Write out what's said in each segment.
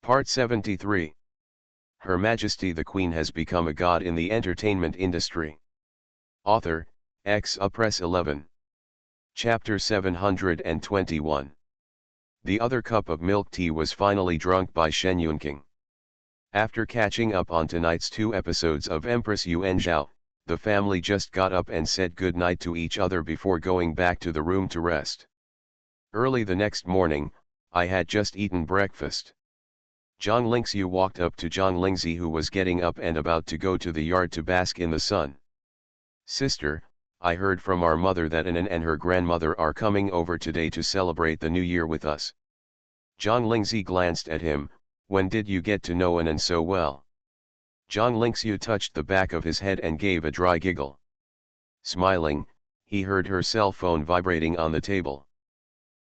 Part 73. Her Majesty the Queen has become a god in the entertainment industry. Author, Press 11. Chapter 721. The other cup of milk tea was finally drunk by Shen Yunqing. After catching up on tonight's 2 episodes of Empress Yuan Zhao, the family just got up and said good night to each other before going back to the room to rest. Early the next morning, I had just eaten breakfast. Zhang Lingxiu walked up to Zhang Lingzi, who was getting up and about to go to the yard to bask in the sun. "Sister, I heard from our mother that Anan and her grandmother are coming over today to celebrate the new year with us." Zhang Lingzi glanced at him. "When did you get to know Anan so well?" Zhang Lingxiu touched the back of his head and gave a dry giggle. Smiling, he heard her cell phone vibrating on the table.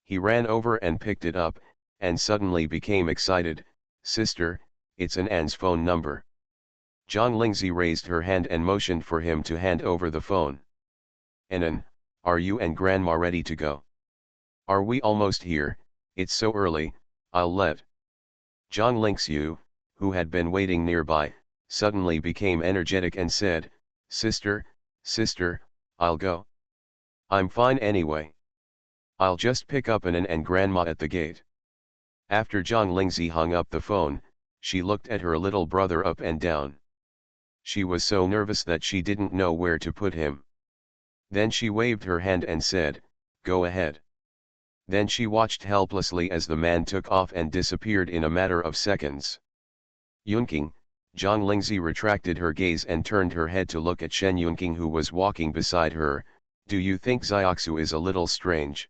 He ran over and picked it up, and suddenly became excited. "Sister, it's Anan's phone number." Zhang Lingzi raised her hand and motioned for him to hand over the phone. "Anan, are you and Grandma ready to go?" "Are we almost here? It's so early, I'll let." Zhang Lingxiu, who had been waiting nearby, suddenly became energetic and said, Sister, I'll go. I'm fine anyway. I'll just pick up Anan and Grandma at the gate." After Zhang Lingzi hung up the phone, she looked at her little brother up and down. She was so nervous that she didn't know where to put him. Then she waved her hand and said, "Go ahead." Then she watched helplessly as the man took off and disappeared in a matter of seconds. "Yunqing," Zhang Lingzi retracted her gaze and turned her head to look at Shen Yunqing, who was walking beside her. "Do you think Xiaoxu is a little strange?"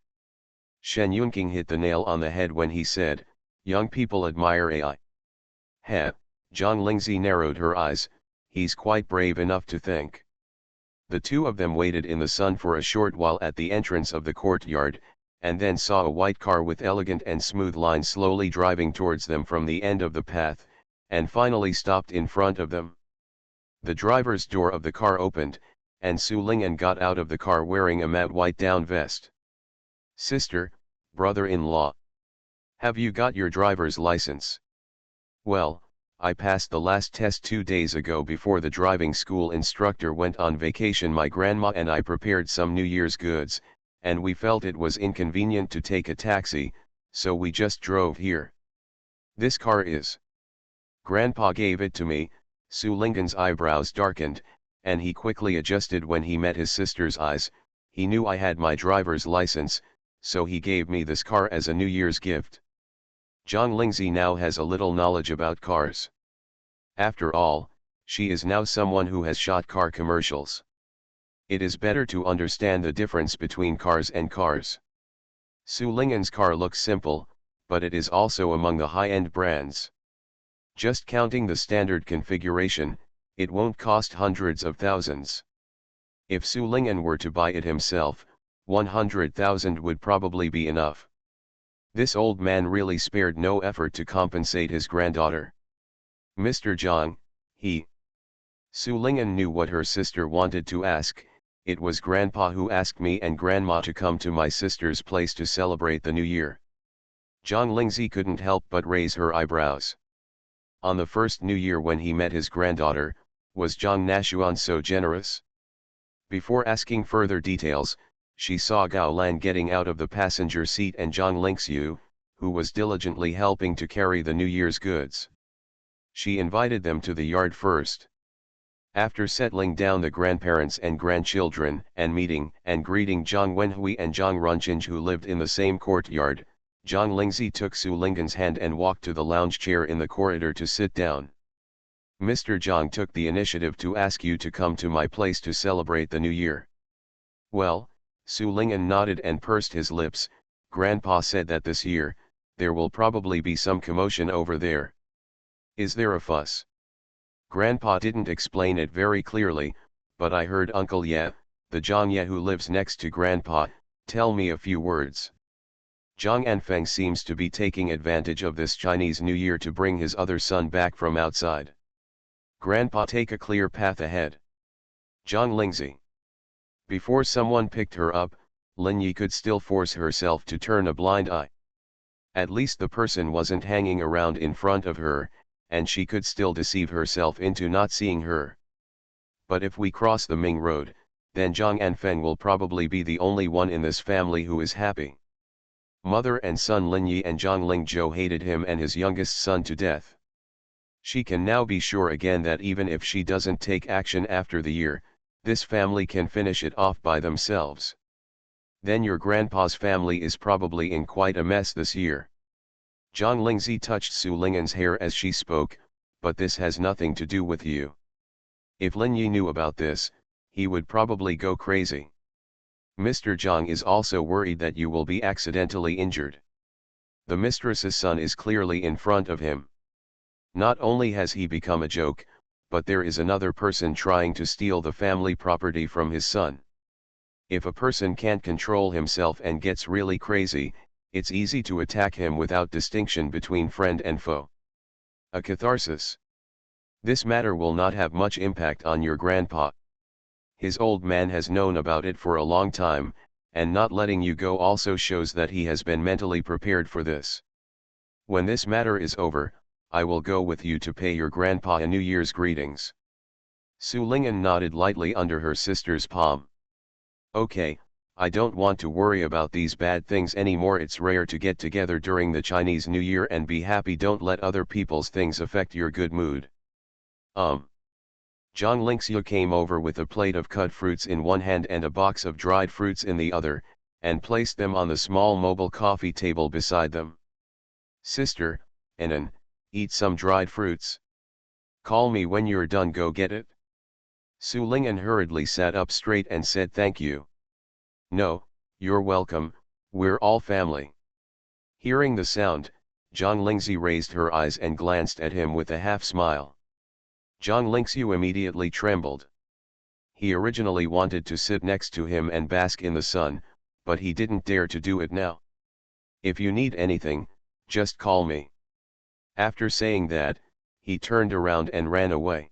Shen Yunqing hit the nail on the head when he said, "Young people admire AI. Heh." Zhang Lingzi narrowed her eyes. "He's quite brave enough to think." The two of them waited in the sun for a short while at the entrance of the courtyard, and then saw a white car with elegant and smooth lines slowly driving towards them from the end of the path, and finally stopped in front of them. The driver's door of the car opened, and Su Ling'an got out of the car wearing a matte white down vest. "Sister, brother-in-law. Have you got your driver's license?" "Well, I passed the last test 2 days ago before the driving school instructor went on vacation. My grandma and I prepared some New Year's goods, and we felt it was inconvenient to take a taxi, so we just drove here. This car is." "Grandpa gave it to me." Su Ling'an's eyebrows darkened, and he quickly adjusted when he met his sister's eyes. "He knew I had my driver's license, so he gave me this car as a New Year's gift." Zhang Lingzi now has a little knowledge about cars. After all, she is now someone who has shot car commercials. It is better to understand the difference between cars and cars. Su Ling'an's car looks simple, but it is also among the high-end brands. Just counting the standard configuration, it won't cost hundreds of thousands. If Su Ling'an were to buy it himself, 100,000 would probably be enough. This old man really spared no effort to compensate his granddaughter. "Mr. Zhang, Su Ling'an knew what her sister wanted to ask. "It was Grandpa who asked me and Grandma to come to my sister's place to celebrate the New Year." Zhang Lingzi couldn't help but raise her eyebrows. On the first New Year when he met his granddaughter, was Zhang Nashuan so generous? Before asking further details, she saw Gao Lan getting out of the passenger seat and Zhang Lingxiu, who was diligently helping to carry the New Year's goods. She invited them to the yard first. After settling down the grandparents and grandchildren and meeting and greeting Zhang Wenhui and Zhang Runqing, who lived in the same courtyard, Zhang Lingzi took Su Ling'an's hand and walked to the lounge chair in the corridor to sit down. "Mr. Zhang took the initiative to ask you to come to my place to celebrate the New Year." "Well," Su Ling'an nodded and pursed his lips, "Grandpa said that this year, there will probably be some commotion over there." "Is there a fuss?" "Grandpa didn't explain it very clearly, but I heard Uncle Ye, the Zhang Ye who lives next to Grandpa, tell me a few words. Zhang Anfeng seems to be taking advantage of this Chinese New Year to bring his other son back from outside. Grandpa, take a clear path ahead." Zhang Lingzi. Before someone picked her up, Lin Yi could still force herself to turn a blind eye. At least the person wasn't hanging around in front of her, and she could still deceive herself into not seeing her. But if we cross the Ming Road, then Zhang Anfeng will probably be the only one in this family who is happy. Mother and son Lin Yi and Zhang Lingzhou hated him and his youngest son to death. She can now be sure again that even if she doesn't take action after the year, this family can finish it off by themselves. Then your grandpa's family is probably in quite a mess this year. Zhang Lingzi touched Su Ling'an's hair as she spoke, but this has nothing to do with you. If Lin Yi knew about this, he would probably go crazy. Mr. Zhang is also worried that you will be accidentally injured. The mistress's son is clearly in front of him. Not only has he become a joke, but there is another person trying to steal the family property from his son. If a person can't control himself and gets really crazy, it's easy to attack him without distinction between friend and foe. A catharsis. This matter will not have much impact on your grandpa. His old man has known about it for a long time, and not letting you go also shows that he has been mentally prepared for this. When this matter is over, I will go with you to pay your grandpa a New Year's greetings. Su Ling'an nodded lightly under her sister's palm. Okay, I don't want to worry about these bad things anymore. It's rare to get together during the Chinese New Year and be happy. Don't let other people's things affect your good mood. Zhang Lingxiu came over with a plate of cut fruits in one hand and a box of dried fruits in the other, and placed them on the small mobile coffee table beside them. Sister, Anan, eat some dried fruits. Call me when you're done. Go get it. Su Ling'an hurriedly sat up straight and said thank you. No, you're welcome, we're all family. Hearing the sound, Zhang Lingzi raised her eyes and glanced at him with a half smile. Zhang Lingxiu immediately trembled. He originally wanted to sit next to him and bask in the sun, but he didn't dare to do it now. If you need anything, just call me. After saying that, he turned around and ran away.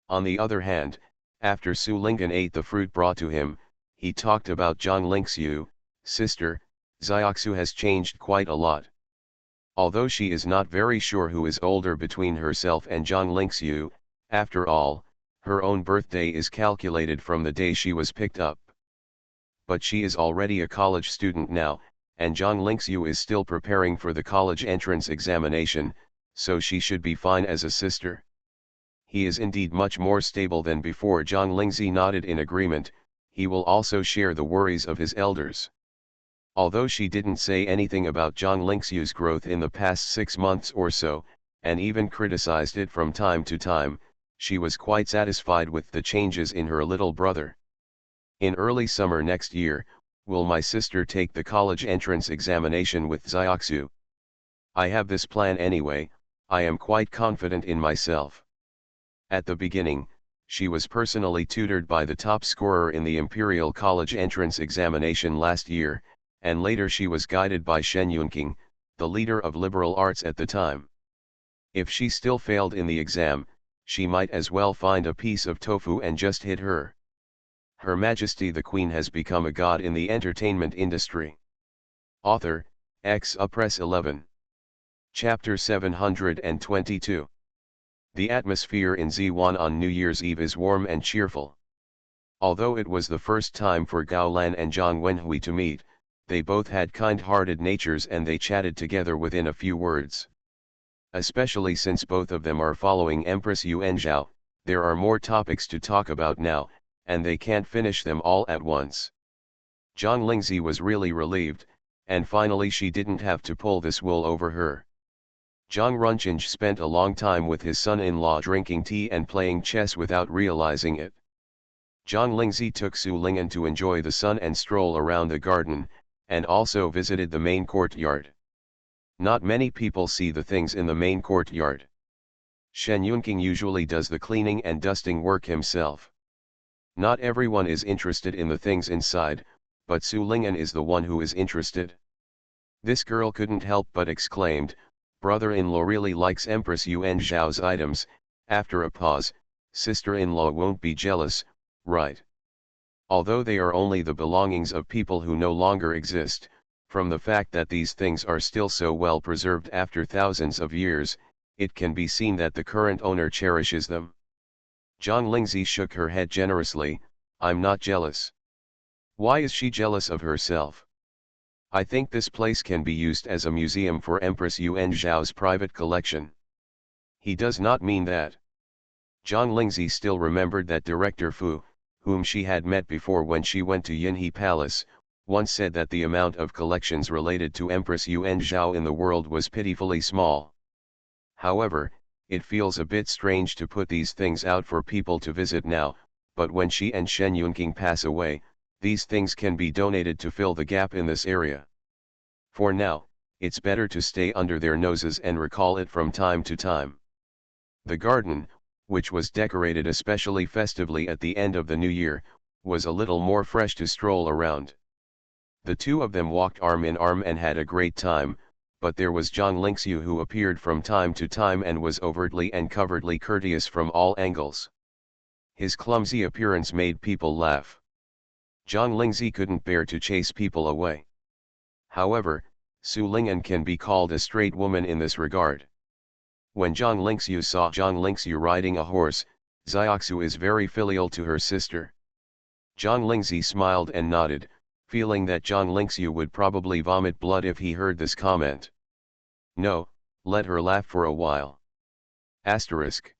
On the other hand, after Su Ling'an ate the fruit brought to him, he talked about Zhang Lingxiu. Sister, Xiaoxu has changed quite a lot. Although she is not very sure who is older between herself and Zhang Lingxiu, after all, her own birthday is calculated from the day she was picked up. But she is already a college student now, and Zhang Lingxiu is still preparing for the college entrance examination, so she should be fine as a sister. He is indeed much more stable than before. Zhang Lingzi nodded in agreement. He will also share the worries of his elders. Although she didn't say anything about Zhang Lingxiu's growth in the past 6 months or so, and even criticized it from time to time, she was quite satisfied with the changes in her little brother. In early summer next year, will my sister take the college entrance examination with Xiaoxu? I have this plan anyway. I am quite confident in myself. At the beginning, she was personally tutored by the top scorer in the Imperial College entrance examination last year, and later she was guided by Shen Yunqing, the leader of liberal arts at the time. If she still failed in the exam, she might as well find a piece of tofu and just hit her. Her Majesty the Queen has become a god in the entertainment industry. Author, Press 11. Chapter 722. The atmosphere in Ziwan on New Year's Eve is warm and cheerful. Although it was the first time for Gao Lan and Zhang Wenhui to meet, they both had kind-hearted natures and they chatted together within a few words. Especially since both of them are following Empress Yuan Zhao, there are more topics to talk about now, and they can't finish them all at once. Zhang Lingzi was really relieved, and finally she didn't have to pull this wool over her. Zhang Runchinj spent a long time with his son-in-law drinking tea and playing chess without realizing it. Zhang Lingzi took Su Ling'an to enjoy the sun and stroll around the garden, and also visited the main courtyard. Not many people see the things in the main courtyard. Shen Yunqing usually does the cleaning and dusting work himself. Not everyone is interested in the things inside, but Su Ling'an is the one who is interested. This girl couldn't help but exclaimed, "Brother-in-law really likes Empress Yuan Zhao's items." After a pause, sister-in-law won't be jealous, right? Although they are only the belongings of people who no longer exist, From the fact that these things are still so well preserved after thousands of years, it can be seen that the current owner cherishes them. Zhang Lingzi shook her head generously. I'm not jealous. Why is she jealous of herself? I think this place can be used as a museum for Empress Yuan Zhao's private collection. He does not mean that. Zhang Lingzi still remembered that Director Fu, whom she had met before when she went to Yinhe Palace, once said that the amount of collections related to Empress Yuan Zhao in the world was pitifully small. However, it feels a bit strange to put these things out for people to visit now, but when she and Shen Yunqing pass away, these things can be donated to fill the gap in this area. For now, it's better to stay under their noses and recall it from time to time. The garden, which was decorated especially festively at the end of the new year, was a little more fresh to stroll around. The two of them walked arm in arm and had a great time, but there was Zhang Lingxiu who appeared from time to time and was overtly and covertly courteous from all angles. His clumsy appearance made people laugh. Zhang Lingzi couldn't bear to chase people away. However, Su Ling'an can be called a straight woman in this regard. When Zhang Lingxiu saw Zhang Lingxiu riding a horse, Xiaoxu is very filial to her sister. Zhang Lingzi smiled and nodded, feeling that Zhang Lingxiu would probably vomit blood if he heard this comment. No, let her laugh for a while. Asterisk.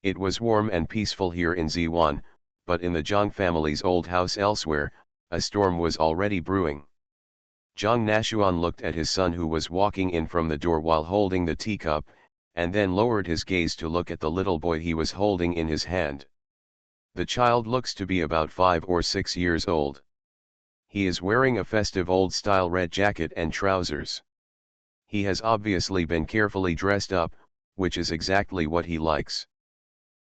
It was warm and peaceful here in Ziwan, but in the Zhang family's old house elsewhere, a storm was already brewing. Zhang Nashuan looked at his son who was walking in from the door while holding the teacup, and then lowered his gaze to look at the little boy he was holding in his hand. The child looks to be about 5 or 6 years old. He is wearing a festive old-style red jacket and trousers. He has obviously been carefully dressed up, which is exactly what he likes.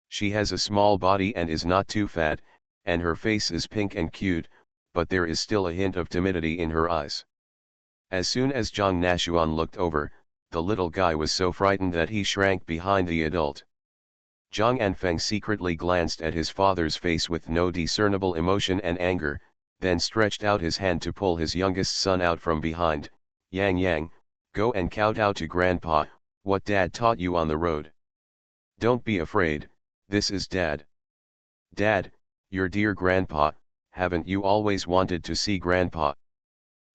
She has a small body and is not too fat, and her face is pink and cute, but there is still a hint of timidity in her eyes. As soon as Zhang Nashuan looked over, the little guy was so frightened that he shrank behind the adult. Zhang Anfeng secretly glanced at his father's face with no discernible emotion and anger, then stretched out his hand to pull his youngest son out from behind. Yang Yang, go and kowtow to Grandpa, what Dad taught you on the road. Don't be afraid, this is Dad. Dad, your dear Grandpa, haven't you always wanted to see Grandpa?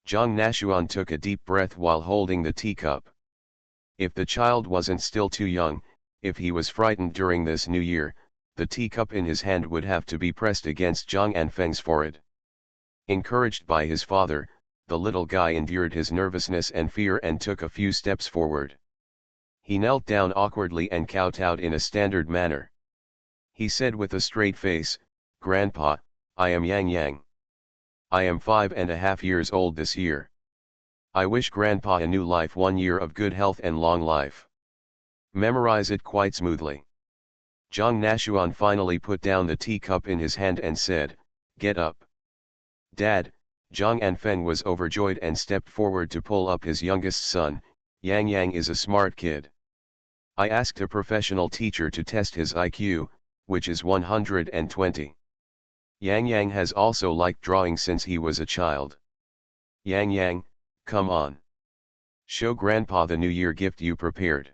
Zhang Nashuan took a deep breath while holding the teacup. If the child wasn't still too young, if he was frightened during this new year, the teacup in his hand would have to be pressed against Zhang Anfeng's forehead. Encouraged by his father, the little guy endured his nervousness and fear and took a few steps forward. He knelt down awkwardly and kowtowed in a standard manner. He said with a straight face, Grandpa, I am Yang Yang. I am 5.5 years old this year. I wish Grandpa a new life, 1 year of good health and long life. Memorize it quite smoothly. Zhang Nashuan finally put down the teacup in his hand and said, Get up. Dad, Zhang Anfeng was overjoyed and stepped forward to pull up his youngest son. Yang Yang is a smart kid. I asked a professional teacher to test his IQ, which is 120. Yang Yang has also liked drawing since he was a child. Yang Yang, come on. Show Grandpa the New Year gift you prepared.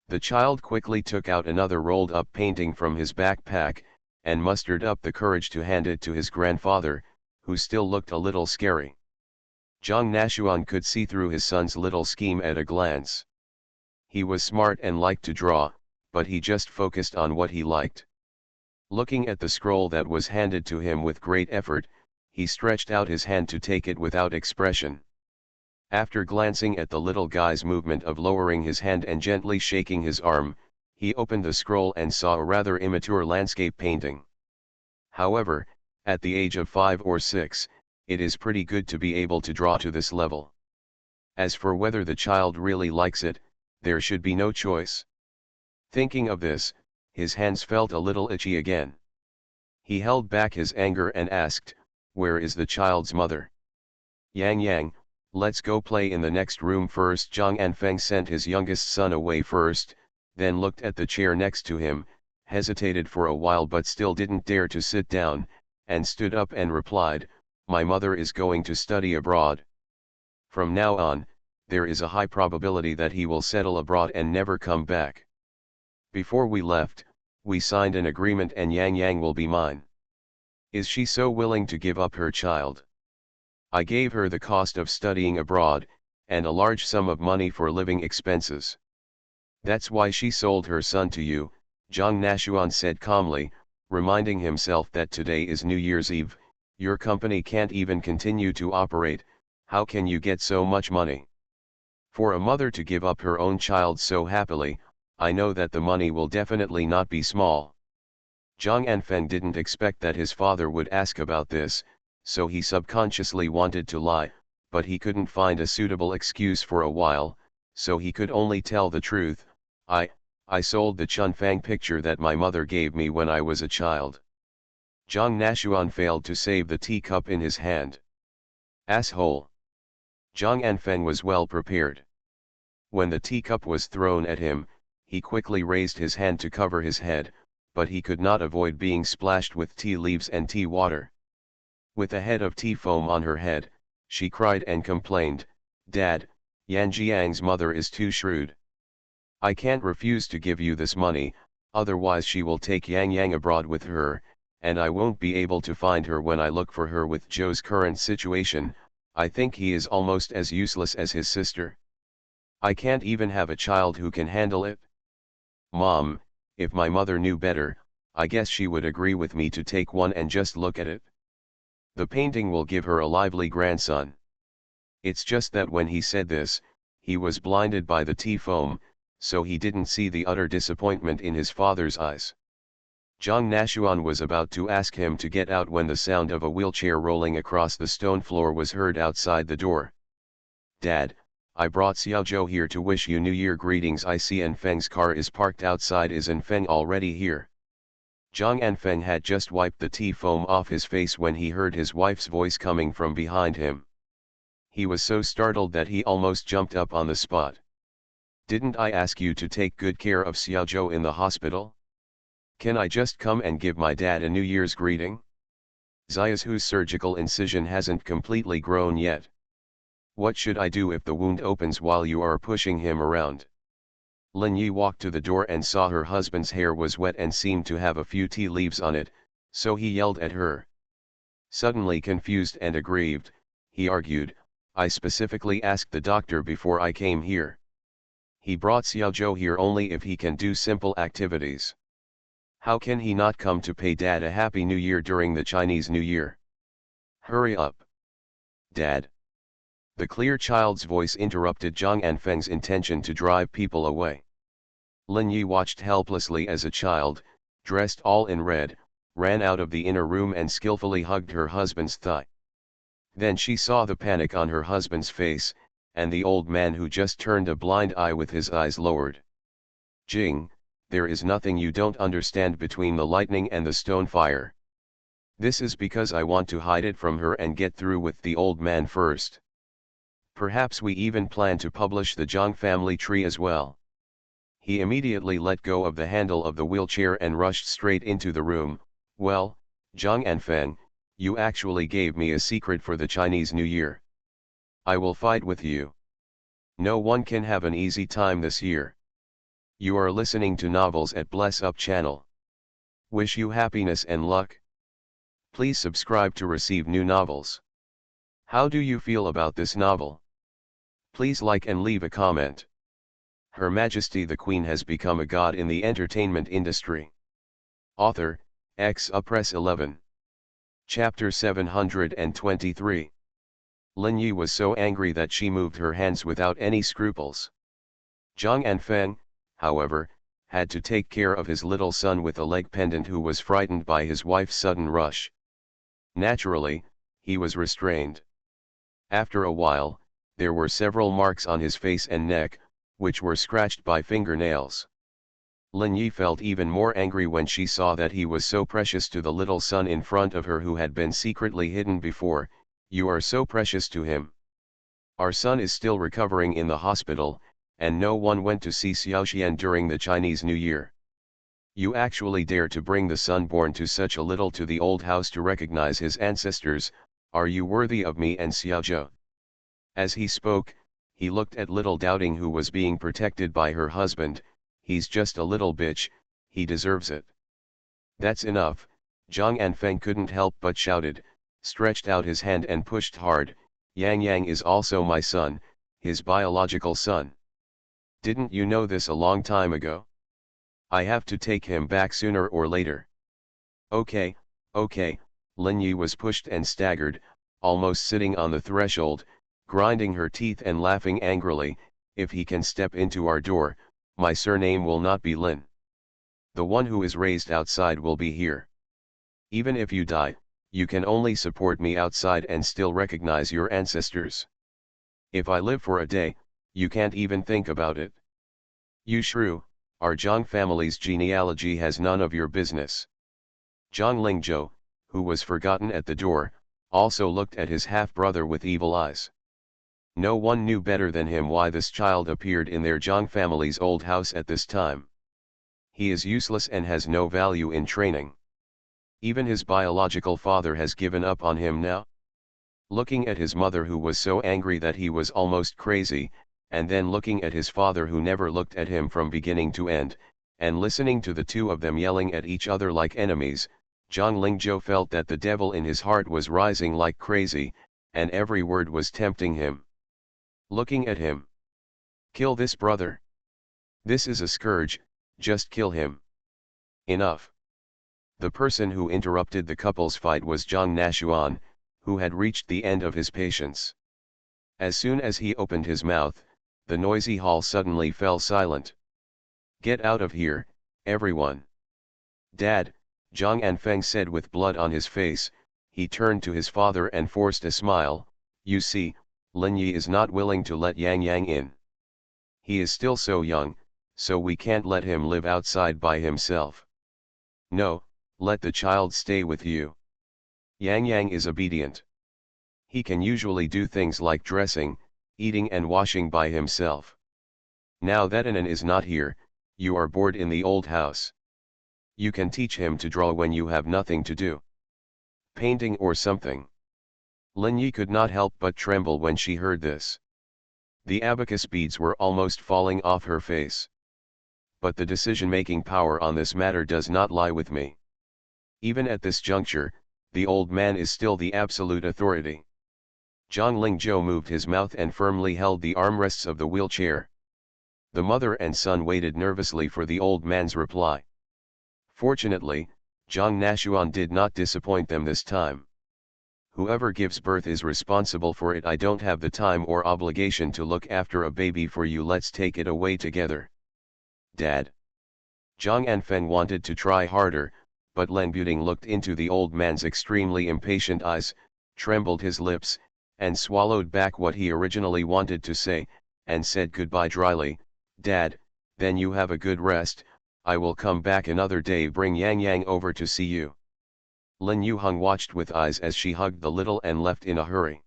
The child quickly took out another rolled-up painting from his backpack, and mustered up the courage to hand it to his grandfather, who still looked a little scary. Zhang Nashuan could see through his son's little scheme at a glance. He was smart and liked to draw, but he just focused on what he liked. Looking at the scroll that was handed to him with great effort, he stretched out his hand to take it without expression. After glancing at the little guy's movement of lowering his hand and gently shaking his arm, he opened the scroll and saw a rather immature landscape painting. However, at the age of 5 or 6, it is pretty good to be able to draw to this level. As for whether the child really likes it, there should be no choice. Thinking of this, his hands felt a little itchy again. He held back his anger and asked, Where is the child's mother? Yang Yang, let's go play in the next room first. Zhang Anfeng sent his youngest son away first, then looked at the chair next to him, hesitated for a while but still didn't dare to sit down, and stood up and replied, My mother is going to study abroad. From now on, there is a high probability that he will settle abroad and never come back. Before we left, we signed an agreement and Yang Yang will be mine. Is she so willing to give up her child? I gave her the cost of studying abroad, and a large sum of money for living expenses. That's why she sold her son to you, Zhang Nashuan said calmly, reminding himself that today is New Year's Eve. Your company can't even continue to operate. How can you get so much money? For a mother to give up her own child so happily, I know that the money will definitely not be small. Zhang Anfeng didn't expect that his father would ask about this, so he subconsciously wanted to lie, but he couldn't find a suitable excuse for a while, so he could only tell the truth. I sold the Chunfang picture that my mother gave me when I was a child. Zhang Nashuan failed to save the teacup in his hand. Asshole! Zhang Anfeng was well prepared. When the teacup was thrown at him, he quickly raised his hand to cover his head, but he could not avoid being splashed with tea leaves and tea water. With a head of tea foam on her head, she cried and complained, "Dad, Yan Jiang's mother is too shrewd. I can't refuse to give you this money, otherwise she will take Yang Yang abroad with her, and I won't be able to find her when I look for her. With Zhou's current situation, I think he is almost as useless as his sister. I can't even have a child who can handle it. Mom, if my mother knew better, I guess she would agree with me to take one and just look at it. The painting will give her a lively grandson." It's just that when he said this, he was blinded by the tea foam, so he didn't see the utter disappointment in his father's eyes. Zhang Nashuan was about to ask him to get out when the sound of a wheelchair rolling across the stone floor was heard outside the door. "Dad, I brought Xiaozhou here to wish you New Year greetings. I see Anfeng's car is parked outside. Is Anfeng already here?" Zhang Anfeng had just wiped the tea foam off his face when he heard his wife's voice coming from behind him. He was so startled that he almost jumped up on the spot. "Didn't I ask you to take good care of Xiaozhou in the hospital? Can I just come and give my dad a New Year's greeting? Xia's whose surgical incision hasn't completely grown yet. What should I do if the wound opens while you are pushing him around?" Lin Yi walked to the door and saw her husband's hair was wet and seemed to have a few tea leaves on it, so he yelled at her. Suddenly confused and aggrieved, he argued, "I specifically asked the doctor before I came here. He brought Xiaozhou here only if he can do simple activities. How can he not come to pay Dad a Happy New Year during the Chinese New Year? Hurry up. Dad." The clear child's voice interrupted Zhang Anfeng's intention to drive people away. Lin Yi watched helplessly as a child, dressed all in red, ran out of the inner room and skillfully hugged her husband's thigh. Then she saw the panic on her husband's face, and the old man who just turned a blind eye with his eyes lowered. "Jing, there is nothing you don't understand between the lightning and the stone fire. This is because I want to hide it from her and get through with the old man first. Perhaps we even plan to publish the Zhang family tree as well." He immediately let go of the handle of the wheelchair and rushed straight into the room. "Well, Zhang Anfeng, you actually gave me a secret for the Chinese New Year. I will fight with you. No one can have an easy time this year." You are listening to Novels at Bless Up channel. Wish you happiness and luck. Please subscribe to receive new novels. How do you feel about this novel? Please like and leave a comment. Her Majesty the Queen has become a god in the entertainment industry. Author, Press 11. Chapter 723. Lin Yi was so angry that she moved her hands without any scruples. Zhang Anfeng, however, had to take care of his little son with a leg pendant who was frightened by his wife's sudden rush. Naturally, he was restrained. After a while, there were several marks on his face and neck, which were scratched by fingernails. Lin Yi felt even more angry when she saw that he was so precious to the little son in front of her who had been secretly hidden before. "You are so precious to him. Our son is still recovering in the hospital, and no one went to see Xiaoxian during the Chinese New Year. You actually dare to bring the son born to such a little to the old house to recognize his ancestors. Are you worthy of me and Xiaozhou?" As he spoke, he looked at little Doubting, who was being protected by her husband. He's just a little bitch, he deserves it. That's enough, Zhang Anfeng couldn't help but shouted, stretched out his hand and pushed hard. Yang Yang is also my son, his biological son. Didn't you know this a long time ago? I have to take him back sooner or later. Okay, okay, Lin Yi was pushed and staggered, almost sitting on the threshold, grinding her teeth and laughing angrily. If he can step into our door, my surname will not be Lin. The one who is raised outside will be here. Even if you die, you can only support me outside and still recognize your ancestors. If I live for a day, you can't even think about it. You shrew, our Zhang family's genealogy has none of your business. Zhang Lingzhou, who was forgotten at the door, also looked at his half-brother with evil eyes. No one knew better than him why this child appeared in their Zhang family's old house at this time. He is useless and has no value in training. Even his biological father has given up on him now. Looking at his mother, who was so angry that he was almost crazy, and then looking at his father, who never looked at him from beginning to end, and listening to the two of them yelling at each other like enemies, Zhang Lingzhou felt that the devil in his heart was rising like crazy, and every word was tempting him. Looking at him. Kill this brother. This is a scourge, just kill him. Enough. The person who interrupted the couple's fight was Zhang Nashuan, who had reached the end of his patience. As soon as he opened his mouth, the noisy hall suddenly fell silent. Get out of here, everyone. Dad, Zhang Anfeng said with blood on his face. He turned to his father and forced a smile. You see, Lin Yi is not willing to let Yang Yang in. He is still so young, so we can't let him live outside by himself. No, let the child stay with you. Yang Yang is obedient. He can usually do things like dressing, eating and washing by himself. Now that Anan is not here, you are bored in the old house. You can teach him to draw when you have nothing to do. Painting or something. Lin Yi could not help but tremble when she heard this. The abacus beads were almost falling off her face. But the decision-making power on this matter does not lie with me. Even at this juncture, the old man is still the absolute authority. Zhang Lingzhou moved his mouth and firmly held the armrests of the wheelchair. The mother and son waited nervously for the old man's reply. Fortunately, Zhang Nashuan did not disappoint them this time. Whoever gives birth is responsible for it. I don't have the time or obligation to look after a baby for you. Let's take it away together. Dad. Zhang Anfeng wanted to try harder, but Len Buting looked into the old man's extremely impatient eyes, trembled his lips, and swallowed back what he originally wanted to say, and said goodbye dryly. Dad, then you have a good rest. I will come back another day. Bring Yang Yang over to see you. Lin Yuheng watched with eyes as she hugged the little and left in a hurry.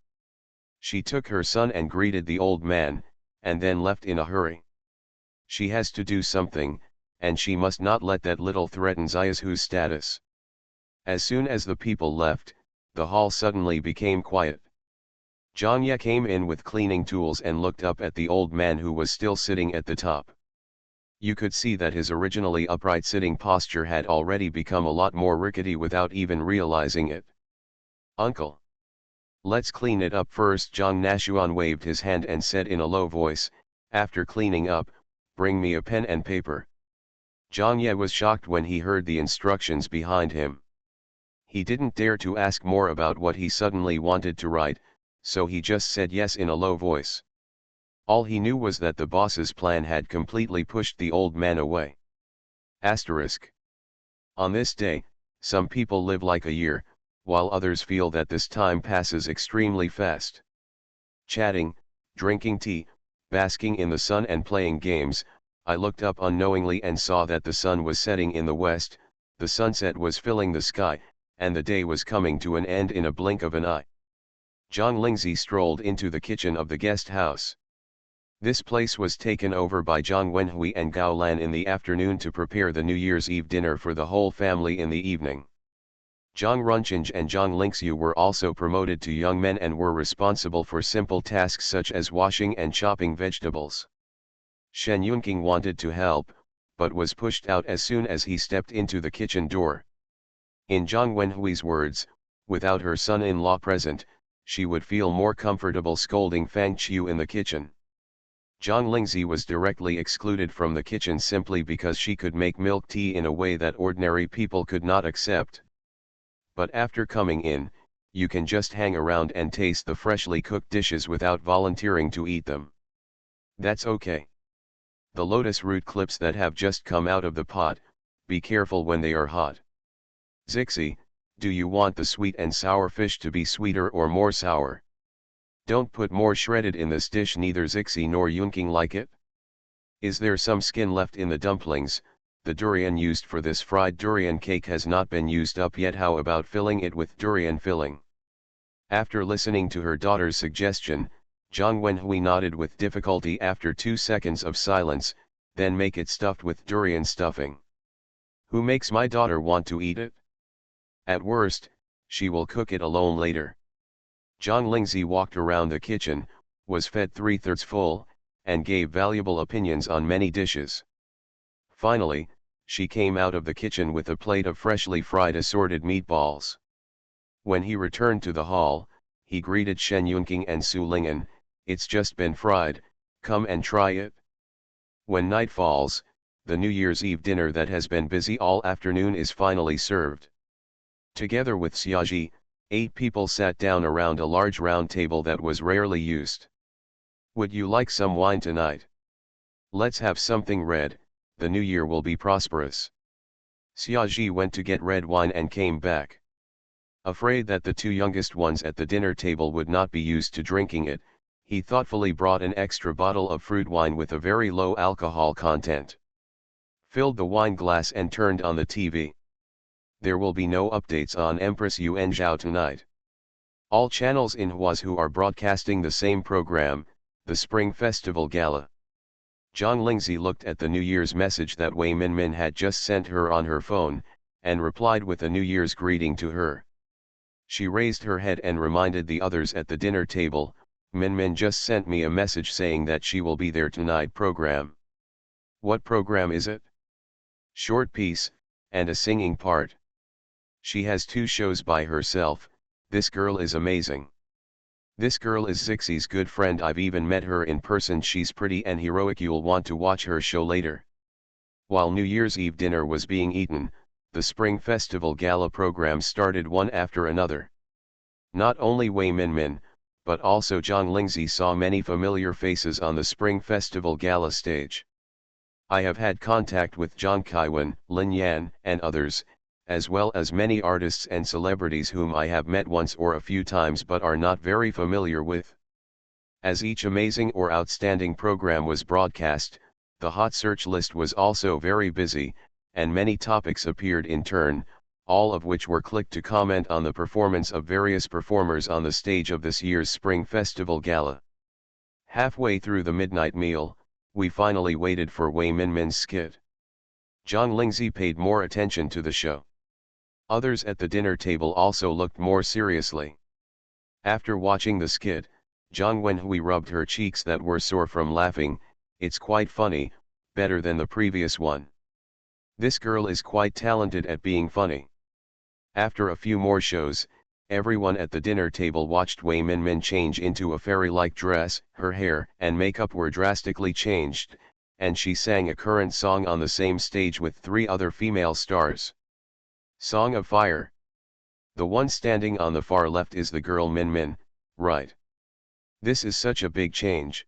She took her son and greeted the old man, and then left in a hurry. She has to do something, and she must not let that little threaten Xiaohu's status. As soon as the people left, the hall suddenly became quiet. Zhang Ye came in with cleaning tools and looked up at the old man, who was still sitting at the top. You could see that his originally upright sitting posture had already become a lot more rickety without even realizing it. Uncle. Let's clean it up first. Zhang Nashuan waved his hand and said in a low voice, after cleaning up, bring me a pen and paper. Zhang Ye was shocked when he heard the instructions behind him. He didn't dare to ask more about what he suddenly wanted to write, so he just said yes in a low voice. All he knew was that the boss's plan had completely pushed the old man away. Asterisk. On this day, some people live like a year, while others feel that this time passes extremely fast. Chatting, drinking tea, basking in the sun and playing games, I looked up unknowingly and saw that the sun was setting in the west, the sunset was filling the sky, and the day was coming to an end in a blink of an eye. Zhang Lingzi strolled into the kitchen of the guest house. This place was taken over by Zhang Wenhui and Gao Lan in the afternoon to prepare the New Year's Eve dinner for the whole family in the evening. Zhang Runchange and Zhang Lingxiu were also promoted to young men and were responsible for simple tasks such as washing and chopping vegetables. Shen Yunqing wanted to help, but was pushed out as soon as he stepped into the kitchen door. In Zhang Wenhui's words, without her son-in-law present, she would feel more comfortable scolding Fang Qiu in the kitchen. Zhang Lingzi was directly excluded from the kitchen simply because she could make milk tea in a way that ordinary people could not accept. But after coming in, you can just hang around and taste the freshly cooked dishes without volunteering to eat them. That's okay. The lotus root clips that have just come out of the pot, be careful when they are hot. Zixi, do you want the sweet and sour fish to be sweeter or more sour? Don't put more shredded in this dish, neither Zixi nor Yunqing like it. Is there some skin left in the dumplings? The durian used for this fried durian cake has not been used up yet. How about filling it with durian filling? After listening to her daughter's suggestion, Zhang Wenhui nodded with difficulty after 2 seconds of silence, then make it stuffed with durian stuffing. Who makes my daughter want to eat it? At worst, she will cook it alone later. Zhang Lingzi walked around the kitchen, was fed 3/3 full, and gave valuable opinions on many dishes. Finally, she came out of the kitchen with a plate of freshly fried assorted meatballs. When he returned to the hall, he greeted Shen Yunqing and Su Ling'an. It's just been fried, come and try it. When night falls, the New Year's Eve dinner that has been busy all afternoon is finally served. Together with Xiaji, 8 people sat down around a large round table that was rarely used. Would you like some wine tonight? Let's have something red, the new year will be prosperous. Xiaji went to get red wine and came back. Afraid that the 2 youngest ones at the dinner table would not be used to drinking it, he thoughtfully brought an extra bottle of fruit wine with a very low alcohol content. Filled the wine glass and turned on the TV. There will be no updates on Empress Yuan Zhao tonight. All channels in Huazhu are broadcasting the same program, the Spring Festival Gala. Zhang Lingzi looked at the New Year's message that Wei Minmin had just sent her on her phone, and replied with a New Year's greeting to her. She raised her head and reminded the others at the dinner table, Minmin just sent me a message saying that she will be there tonight program. What program is it? Short piece, and a singing part. She has 2 shows by herself, this girl is amazing. This girl is Zixi's good friend, I've even met her in person, she's pretty and heroic, you'll want to watch her show later. While New Year's Eve dinner was being eaten, the Spring Festival Gala program started one after another. Not only Wei Minmin, but also Zhang Lingzi saw many familiar faces on the Spring Festival Gala stage. I have had contact with Zhang Kaiwan, Lin Yan, and others, as well as many artists and celebrities whom I have met once or a few times but are not very familiar with. As each amazing or outstanding program was broadcast, the hot search list was also very busy, and many topics appeared in turn, all of which were clicked to comment on the performance of various performers on the stage of this year's Spring Festival Gala. Halfway through the midnight meal, we finally waited for Wei Minmin's skit. Zhang Lingzi paid more attention to the show. Others at the dinner table also looked more seriously. After watching the skit, Zhang Wenhui rubbed her cheeks that were sore from laughing. It's quite funny, better than the previous one. This girl is quite talented at being funny. After a few more shows, everyone at the dinner table watched Wei Minmin change into a fairy-like dress, her hair and makeup were drastically changed, and she sang a current song on the same stage with 3 other female stars. Song of Fire. The one standing on the far left is the girl Minmin, right? This is such a big change.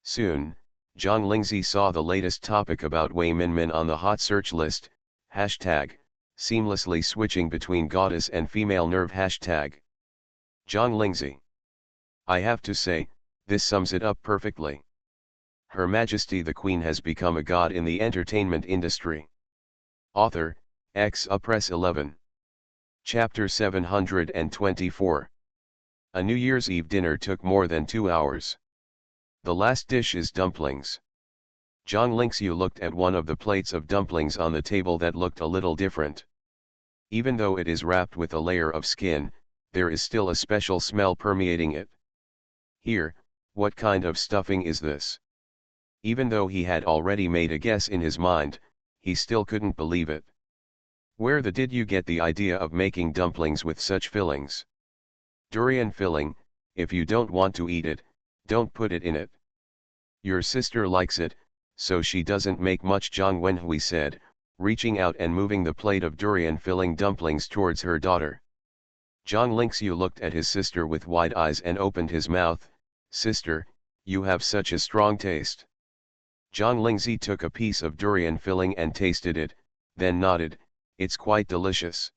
Soon, Zhang Lingzi saw the latest topic about Wei Minmin on the hot search list, hashtag, seamlessly switching between goddess and female nerve hashtag. Zhang Lingzi. I have to say, this sums it up perfectly. Her Majesty the Queen has become a god in the entertainment industry. Author, Press 11. Chapter 724. A New Year's Eve dinner took more than 2 hours. The last dish is dumplings. Zhang Lingxiu looked at one of the plates of dumplings on the table that looked a little different. Even though it is wrapped with a layer of skin, there is still a special smell permeating it. Here, what kind of stuffing is this? Even though he had already made a guess in his mind, he still couldn't believe it. Where the did you get the idea of making dumplings with such fillings? Durian filling, if you don't want to eat it, don't put it in it. Your sister likes it, so she doesn't make much, Zhang Wenhui said, reaching out and moving the plate of durian filling dumplings towards her daughter. Zhang Lingxiu looked at his sister with wide eyes and opened his mouth. Sister, you have such a strong taste. Zhang Lingzi took a piece of durian filling and tasted it, then nodded, it's quite delicious.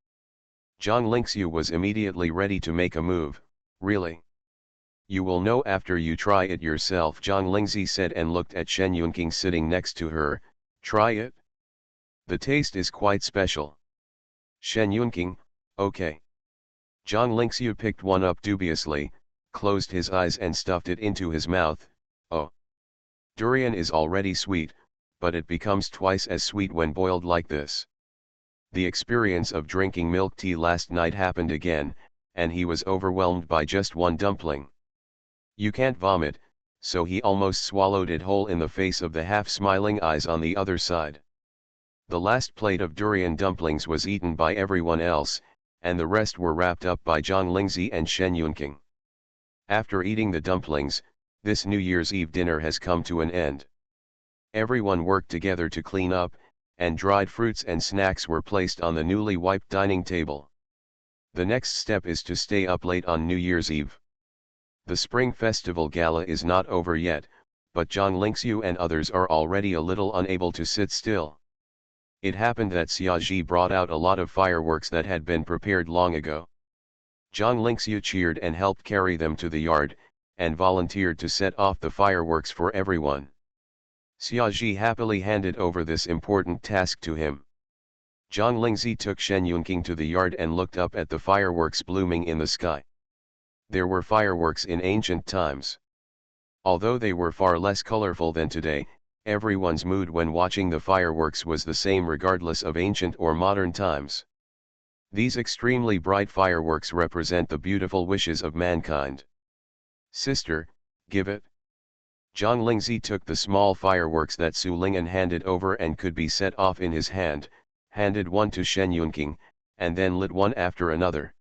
Zhang Lingxiu was immediately ready to make a move. Really? You will know after you try it yourself, Zhang Lingzi said and looked at Shen Yunqing sitting next to her. Try it? The taste is quite special. Shen Yunqing, okay. Zhang Lingxiu picked one up dubiously, closed his eyes and stuffed it into his mouth. Oh. Durian is already sweet, but it becomes twice as sweet when boiled like this. The experience of drinking milk tea last night happened again, and he was overwhelmed by just one dumpling. You can't vomit, so he almost swallowed it whole in the face of the half-smiling eyes on the other side. The last plate of durian dumplings was eaten by everyone else, and the rest were wrapped up by Zhang Lingzi and Shen Yunqing. After eating the dumplings, this New Year's Eve dinner has come to an end. Everyone worked together to clean up, and dried fruits and snacks were placed on the newly wiped dining table. The next step is to stay up late on New Year's Eve. The Spring Festival Gala is not over yet, but Zhang Lingxiu and others are already a little unable to sit still. It happened that Xiaozhi brought out a lot of fireworks that had been prepared long ago. Zhang Lingxiu cheered and helped carry them to the yard, and volunteered to set off the fireworks for everyone. Xiaozhi happily handed over this important task to him. Zhang Lingzi took Shen Yunqing to the yard and looked up at the fireworks blooming in the sky. There were fireworks in ancient times. Although they were far less colorful than today, everyone's mood when watching the fireworks was the same regardless of ancient or modern times. These extremely bright fireworks represent the beautiful wishes of mankind. Sister, give it. Zhang Lingzi took the small fireworks that Su Ling'an handed over and could be set off in his hand, handed one to Shen Yunqing, and then lit one after another.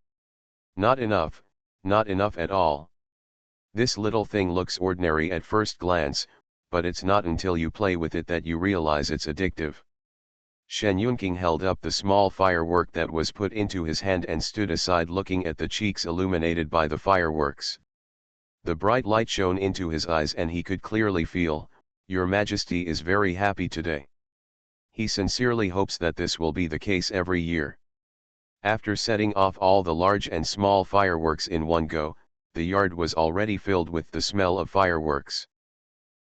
Not enough, not enough at all. This little thing looks ordinary at first glance, but it's not until you play with it that you realize it's addictive. Shen Yunqing held up the small firework that was put into his hand and stood aside looking at the cheeks illuminated by the fireworks. The bright light shone into his eyes and he could clearly feel, Your Majesty is very happy today. He sincerely hopes that this will be the case every year. After setting off all the large and small fireworks in one go, the yard was already filled with the smell of fireworks.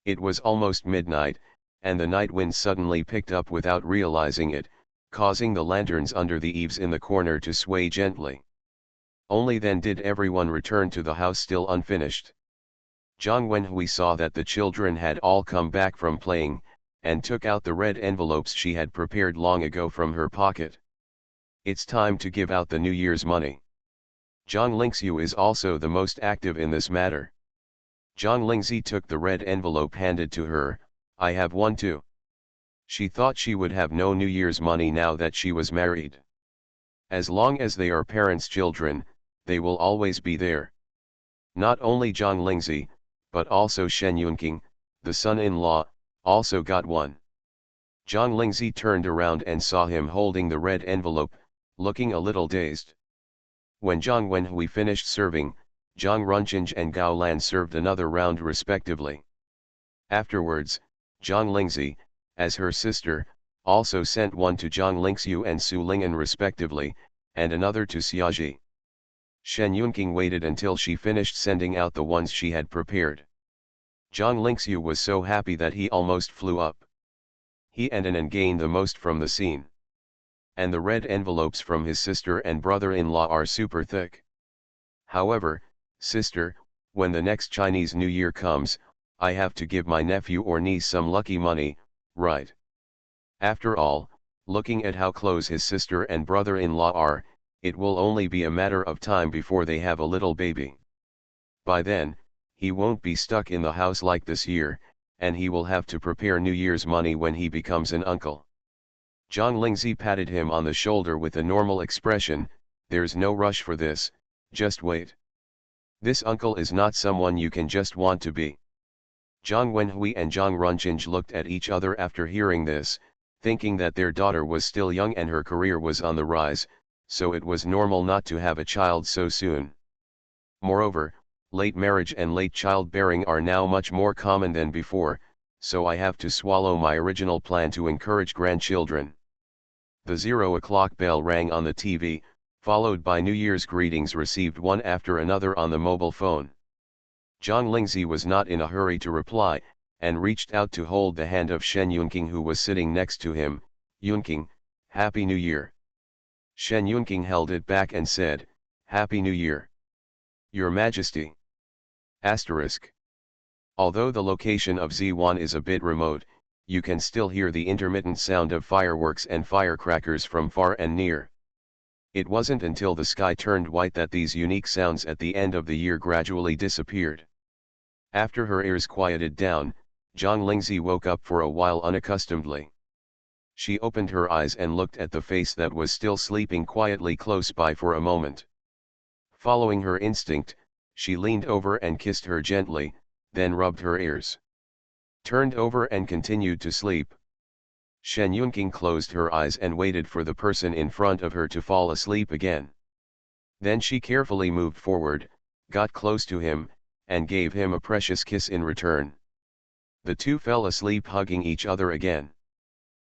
It was almost midnight, and the night wind suddenly picked up without realizing it, causing the lanterns under the eaves in the corner to sway gently. Only then did everyone return to the house still unfinished. Zhang Wenhui saw that the children had all come back from playing, and took out the red envelopes she had prepared long ago from her pocket. It's time to give out the New Year's money. Zhang Lingxiu is also the most active in this matter. Zhang Lingzi took the red envelope handed to her. I have one too. She thought she would have no New Year's money now that she was married. As long as they are parents' children, they will always be there. Not only Zhang Lingzi, but also Shen Yunqing, the son-in-law, also got one. Zhang Lingzi turned around and saw him holding the red envelope, looking a little dazed. When Zhang Wenhui finished serving, Zhang Runqing and Gao Lan served another round respectively. Afterwards, Zhang Lingzi, as her sister, also sent one to Zhang Lingxiu and Su Ling'an respectively, and another to Xiaozhi. Shen Yunqing waited until she finished sending out the ones she had prepared. Zhang Lingxiu was so happy that he almost flew up. He and Anan gained the most from the scene. And the red envelopes from his sister and brother-in-law are super thick. However, sister, when the next Chinese New Year comes, I have to give my nephew or niece some lucky money, right? After all, Looking at how close his sister and brother-in-law are, it will only be a matter of time before they have a little baby. By then, he won't be stuck in the house like this year, and he will have to prepare New Year's money when he becomes an uncle. Zhang Lingzi patted him on the shoulder with a normal expression. There's no rush for this, just wait. This uncle is not someone you can just want to be. Zhang Wenhui and Zhang Runqinj looked at each other after hearing this, thinking that their daughter was still young and her career was on the rise, so it was normal not to have a child so soon. Moreover, late marriage and late childbearing are now much more common than before, so I have to swallow my original plan to encourage grandchildren. The 0 o'clock bell rang on the TV, followed by New Year's greetings received one after another on the mobile phone. Zhang Lingzi was not in a hurry to reply, and reached out to hold the hand of Shen Yunqing, who was sitting next to him. Yunqing, Happy New Year. Shen Yunqing held it back and said, Happy New Year. Your Majesty. Asterisk. Although the location of Z1 is a bit remote, you can still hear the intermittent sound of fireworks and firecrackers from far and near. It wasn't until the sky turned white that these unique sounds at the end of the year gradually disappeared. After her ears quieted down, Zhang Lingzi woke up for a while unaccustomedly. She opened her eyes and looked at the face that was still sleeping quietly close by for a moment. Following her instinct, she leaned over and kissed her gently, then rubbed her ears. Turned over and continued to sleep. Shen Yunqing closed her eyes and waited for the person in front of her to fall asleep again. Then she carefully moved forward, got close to him, and gave him a precious kiss in return. The two fell asleep hugging each other again.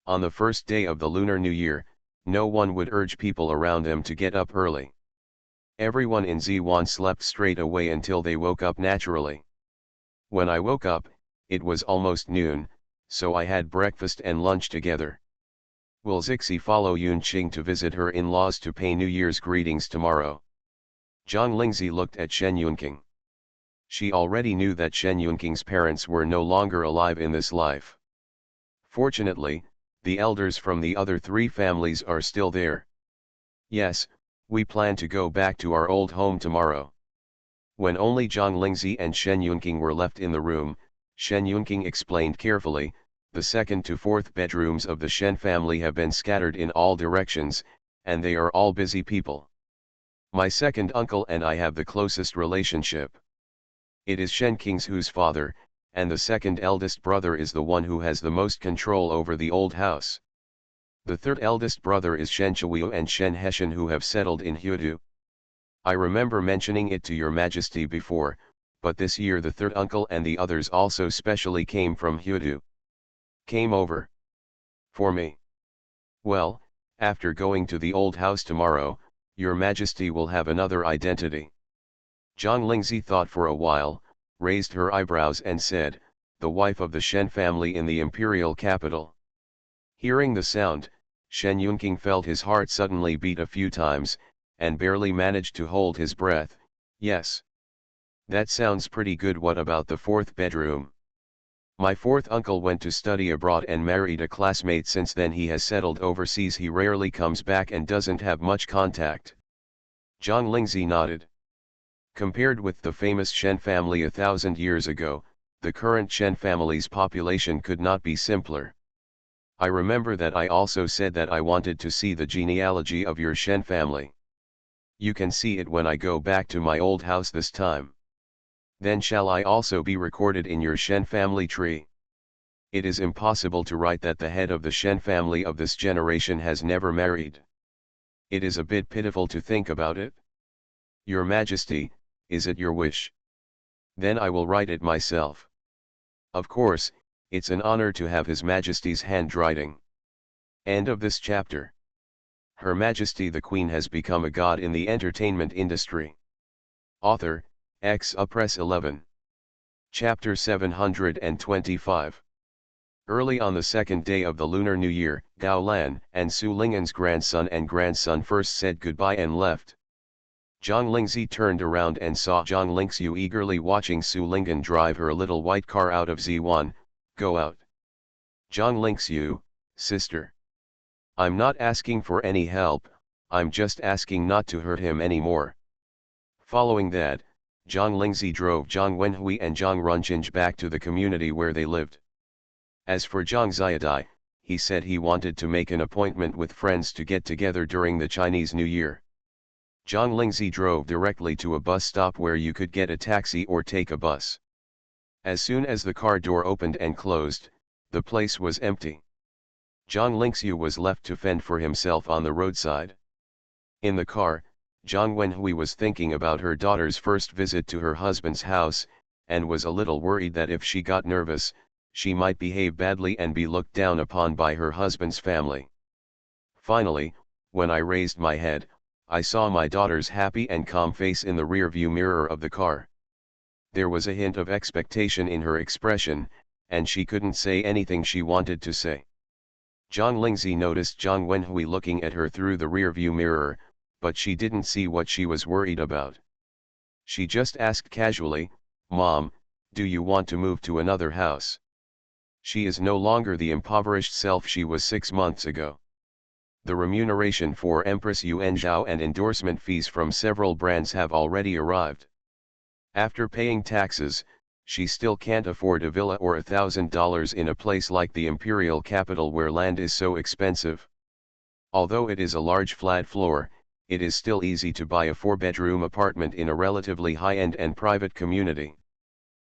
On the first day of the Lunar New Year, no one would urge people around them to get up early. Everyone in Z1 slept straight away until they woke up naturally. When I woke up, it was almost noon, so I had breakfast and lunch together. Will Zixi follow Yunqing to visit her in-laws to pay New Year's greetings tomorrow? Zhang Lingzi looked at Shen Yunqing. She already knew that Shen Yunqing's parents were no longer alive in this life. Fortunately, the elders from the other three families are still there. Yes, we plan to go back to our old home tomorrow. When only Zhang Lingzi and Shen Yunqing were left in the room, Shen Yunqing explained carefully, the second to fourth bedrooms of the Shen family have been scattered in all directions, and they are all busy people. My second uncle and I have the closest relationship. It is Shen Qing's father, and the second eldest brother is the one who has the most control over the old house. The third eldest brother is Shen Chuiyu and Shen Heshan, who have settled in Hudu. I remember mentioning it to your Majesty before, but this year the third uncle and the others also specially came from Hudu. Came over. For me. Well, after going to the old house tomorrow, your Majesty will have another identity. Zhang Lingzi thought for a while, raised her eyebrows and said, the wife of the Shen family in the imperial capital. Hearing the sound, Shen Yunqing felt his heart suddenly beat a few times, and barely managed to hold his breath. Yes. That sounds pretty good. What about the fourth bedroom? My fourth uncle went to study abroad and married a classmate. Since then he has settled overseas. He rarely comes back and doesn't have much contact. Zhang Lingzi nodded. Compared with the famous Shen family 1,000 years ago, the current Shen family's population could not be simpler. I remember that I also said that I wanted to see the genealogy of your Shen family. You can see it when I go back to my old house this time. Then shall I also be recorded in your Shen family tree? It is impossible to write that the head of the Shen family of this generation has never married. It is a bit pitiful to think about it. Your Majesty, is it your wish? Then I will write it myself. Of course, it's an honor to have His Majesty's handwriting. End of this chapter. Her Majesty the Queen has become a god in the entertainment industry. Author, Press 11. Chapter 725. Early on the second day of the Lunar New Year, Gao Lan and Su Ling'an's grandson first said goodbye and left. Zhang Lingzi turned around and saw Zhang Lingxiu eagerly watching Su Ling'an drive her little white car out of Z1. Go out. Zhang Lingxiu, sister. I'm not asking for any help, I'm just asking not to hurt him anymore. Following that, Zhang Lingzi drove Zhang Wenhui and Zhang Runqing back to the community where they lived. As for Zhang Xiaodai, he said he wanted to make an appointment with friends to get together during the Chinese New Year. Zhang Lingzi drove directly to a bus stop where you could get a taxi or take a bus. As soon as the car door opened and closed, the place was empty. Zhang Lingzi was left to fend for himself on the roadside. In the car, Zhang Wenhui was thinking about her daughter's first visit to her husband's house, and was a little worried that if she got nervous, she might behave badly and be looked down upon by her husband's family. Finally, when I raised my head, I saw my daughter's happy and calm face in the rearview mirror of the car. There was a hint of expectation in her expression, and she couldn't say anything she wanted to say. Zhang Lingzi noticed Zhang Wenhui looking at her through the rearview mirror, but she didn't see what she was worried about. She just asked casually, "Mom, do you want to move to another house?" She is no longer the impoverished self she was 6 months ago. The remuneration for Empress Yuan Zhao and endorsement fees from several brands have already arrived. After paying taxes, she still can't afford a villa or $1,000 in a place like the imperial capital where land is so expensive. Although it is a large flat floor, it is still easy to buy a 4-bedroom apartment in a relatively high-end and private community.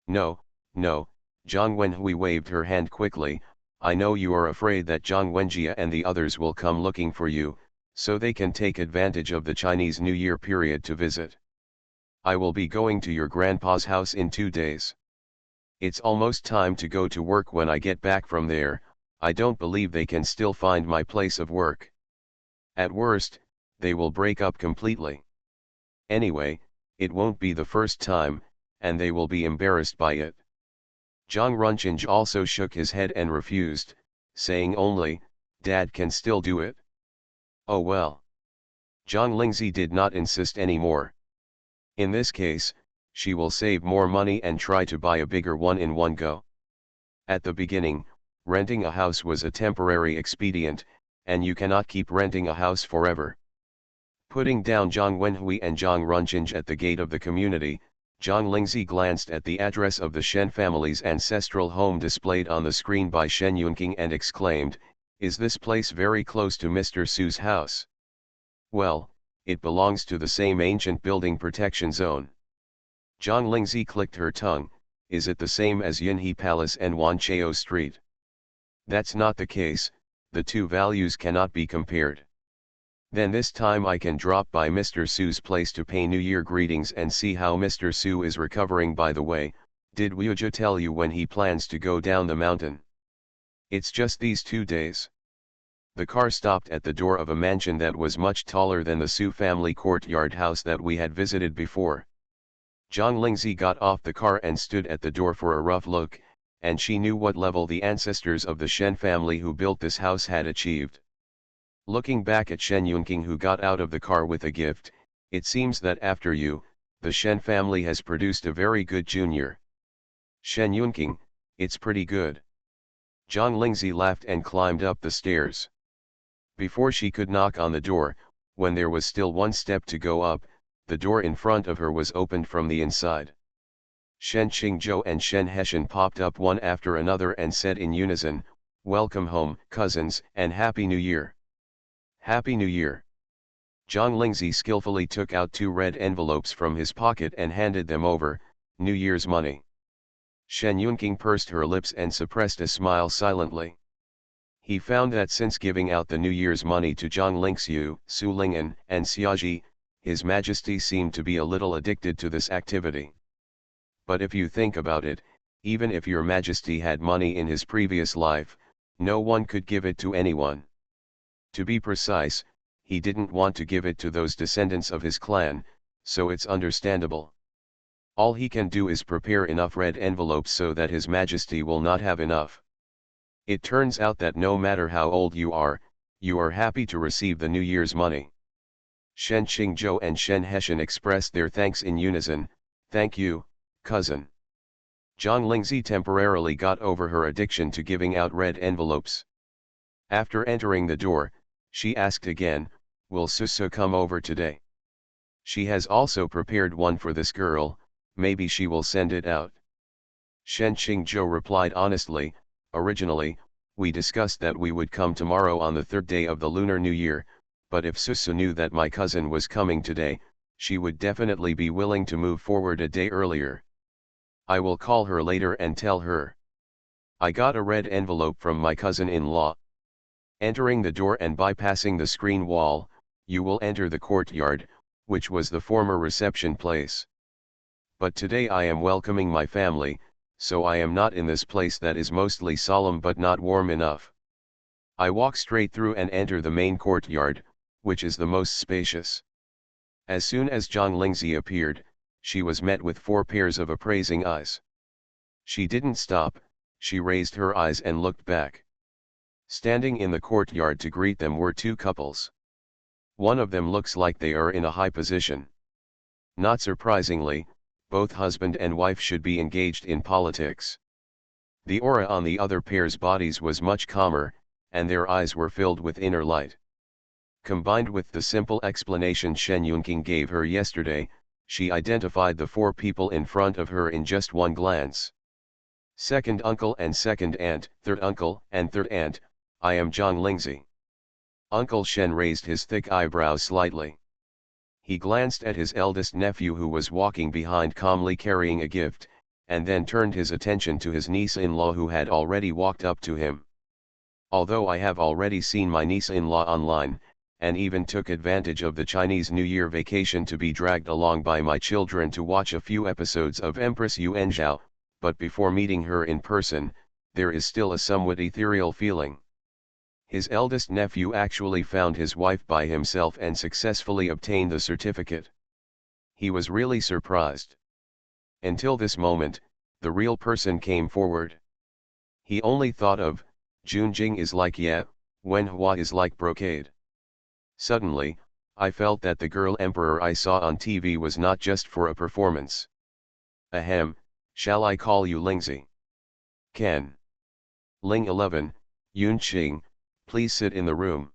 No, no, Zhang Wenhui waved her hand quickly. I know you are afraid that Zhang Wenjia and the others will come looking for you, so they can take advantage of the Chinese New Year period to visit. I will be going to your grandpa's house in 2 days. It's almost time to go to work when I get back from there. I don't believe they can still find my place of work. At worst, they will break up completely. Anyway, it won't be the first time, and they will be embarrassed by it. Zhang Runqing also shook his head and refused, saying only, "Dad can still do it." Oh well. Zhang Lingzi did not insist anymore. In this case, she will save more money and try to buy a bigger one in one go. At the beginning, renting a house was a temporary expedient, and you cannot keep renting a house forever. Putting down Zhang Wenhui and Zhang Runqing at the gate of the community, Zhang Lingzi glanced at the address of the Shen family's ancestral home displayed on the screen by Shen Yunqing and exclaimed, "Is this place very close to Mr. Su's house?" "Well, it belongs to the same ancient building protection zone." Zhang Lingzi clicked her tongue. "Is it the same as Yunhe Palace and Wanchao Street?" "That's not the case, the two values cannot be compared." "Then this time I can drop by Mr. Su's place to pay New Year greetings and see how Mr. Su is recovering. By the way, did Wuja tell you when he plans to go down the mountain?" "It's just these 2 days." The car stopped at the door of a mansion that was much taller than the Su family courtyard house that we had visited before. Zhang Lingzi got off the car and stood at the door for a rough look, and she knew what level the ancestors of the Shen family who built this house had achieved. Looking back at Shen Yunqing, who got out of the car with a gift, it seems that after you, the Shen family has produced a very good junior. Shen Yunqing, it's pretty good. Zhang Lingzi laughed and climbed up the stairs. Before she could knock on the door, when there was still one step to go up, the door in front of her was opened from the inside. Shen Qingzhou and Shen Heshan popped up one after another and said in unison, "Welcome home, cousins, and Happy New Year." "Happy New Year." Zhang Lingzi skillfully took out 2 red envelopes from his pocket and handed them over. "New Year's money." Shen Yunqing pursed her lips and suppressed a smile silently. He found that since giving out the New Year's money to Zhang Lingxiu, Su Ling'an, and Xiaji, His Majesty seemed to be a little addicted to this activity. But if you think about it, even if your Majesty had money in his previous life, no one could give it to anyone. To be precise, he didn't want to give it to those descendants of his clan, so it's understandable. All he can do is prepare enough red envelopes so that His Majesty will not have enough. It turns out that no matter how old you are happy to receive the New Year's money. Shen Qingzhou and Shen Heshan expressed their thanks in unison. "Thank you, cousin." Zhang Lingzi temporarily got over her addiction to giving out red envelopes. After entering the door, She asked again, will Susu come over today? She has also prepared one for this girl, maybe she will send it out. Shen Qingzhou replied honestly, originally, we discussed that we would come tomorrow on the third day of the Lunar New Year, but if Susu knew that my cousin was coming today, she would definitely be willing to move forward a day earlier. I will call her later and tell her. I got a red envelope from my cousin-in-law. Entering the door and bypassing the screen wall, you will enter the courtyard, which was the former reception place. But today I am welcoming my family, so I am not in this place that is mostly solemn but not warm enough. I walk straight through and enter the main courtyard, which is the most spacious. As soon as Zhang Lingzi appeared, she was met with 4 pairs of appraising eyes. She didn't stop, she raised her eyes and looked back. Standing in the courtyard to greet them were 2 couples. One of them looks like they are in a high position. Not surprisingly, both husband and wife should be engaged in politics. The aura on the other pair's bodies was much calmer, and their eyes were filled with inner light. Combined with the simple explanation Shen Yunqing gave her yesterday, she identified the 4 people in front of her in just one glance. Second uncle and second aunt, third uncle and third aunt, I am Zhang Lingzi. Uncle Shen raised his thick eyebrows slightly. He glanced at his eldest nephew who was walking behind calmly carrying a gift, and then turned his attention to his niece-in-law who had already walked up to him. Although I have already seen my niece-in-law online, and even took advantage of the Chinese New Year vacation to be dragged along by my children to watch a few episodes of Empress Yuanzhao, but before meeting her in person, there is still a somewhat ethereal feeling. His eldest nephew actually found his wife by himself and successfully obtained the certificate. He was really surprised. Until this moment, the real person came forward. He only thought of, Junjing is like Wenhua is like brocade. Suddenly, I felt that the girl emperor I saw on TV was not just for a performance. Ahem, shall I call you Lingzi? Ken. Ling 11, Yunqing, please sit in the room.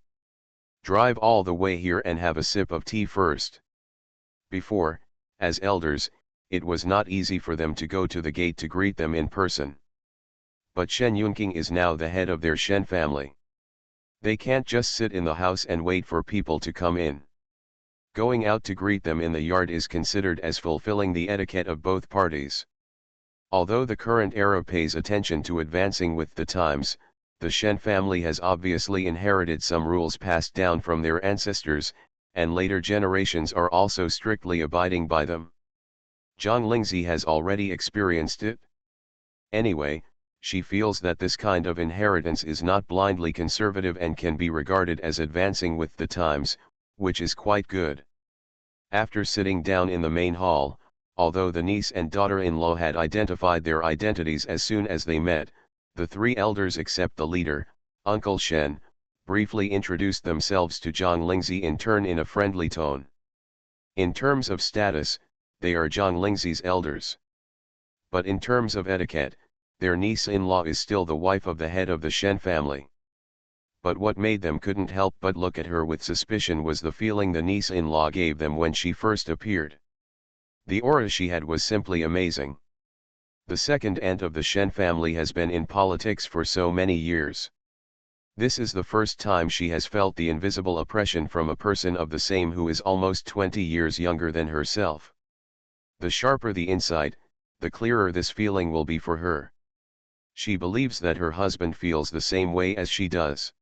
Drive all the way here and have a sip of tea first. Before, as elders, it was not easy for them to go to the gate to greet them in person. But Shen Yunqing is now the head of their Shen family. They can't just sit in the house and wait for people to come in. Going out to greet them in the yard is considered as fulfilling the etiquette of both parties. Although the current era pays attention to advancing with the times, the Shen family has obviously inherited some rules passed down from their ancestors, and later generations are also strictly abiding by them. Zhang Lingzi has already experienced it. Anyway, she feels that this kind of inheritance is not blindly conservative and can be regarded as advancing with the times, which is quite good. After sitting down in the main hall, although the niece and daughter-in-law had identified their identities as soon as they met, the 3 elders except the leader, Uncle Shen, briefly introduced themselves to Zhang Lingzi in turn in a friendly tone. In terms of status, they are Zhang Lingzi's elders. But in terms of etiquette, their niece-in-law is still the wife of the head of the Shen family. But what made them couldn't help but look at her with suspicion was the feeling the niece-in-law gave them when she first appeared. The aura she had was simply amazing. The second aunt of the Shen family has been in politics for so many years. This is the first time she has felt the invisible oppression from a person of the same who is almost 20 years younger than herself. The sharper the insight, the clearer this feeling will be for her. She believes that her husband feels the same way as she does.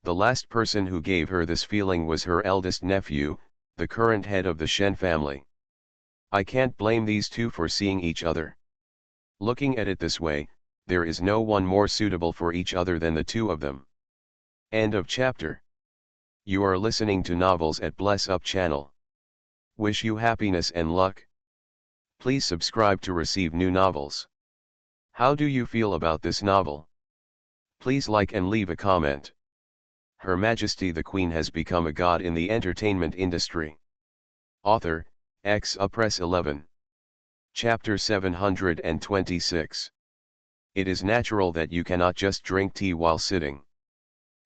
The last person who gave her this feeling was her eldest nephew, the current head of the Shen family. I can't blame these 2 for seeing each other. Looking at it this way, there is no one more suitable for each other than the 2 of them. End of chapter. You are listening to Novels at Bless Up channel. Wish you happiness and luck. Please subscribe to receive new novels. How do you feel about this novel? Please like and leave a comment. Her Majesty the Queen has become a god in the entertainment industry. Author, Press 11. Chapter 726. It is natural that you cannot just drink tea while sitting.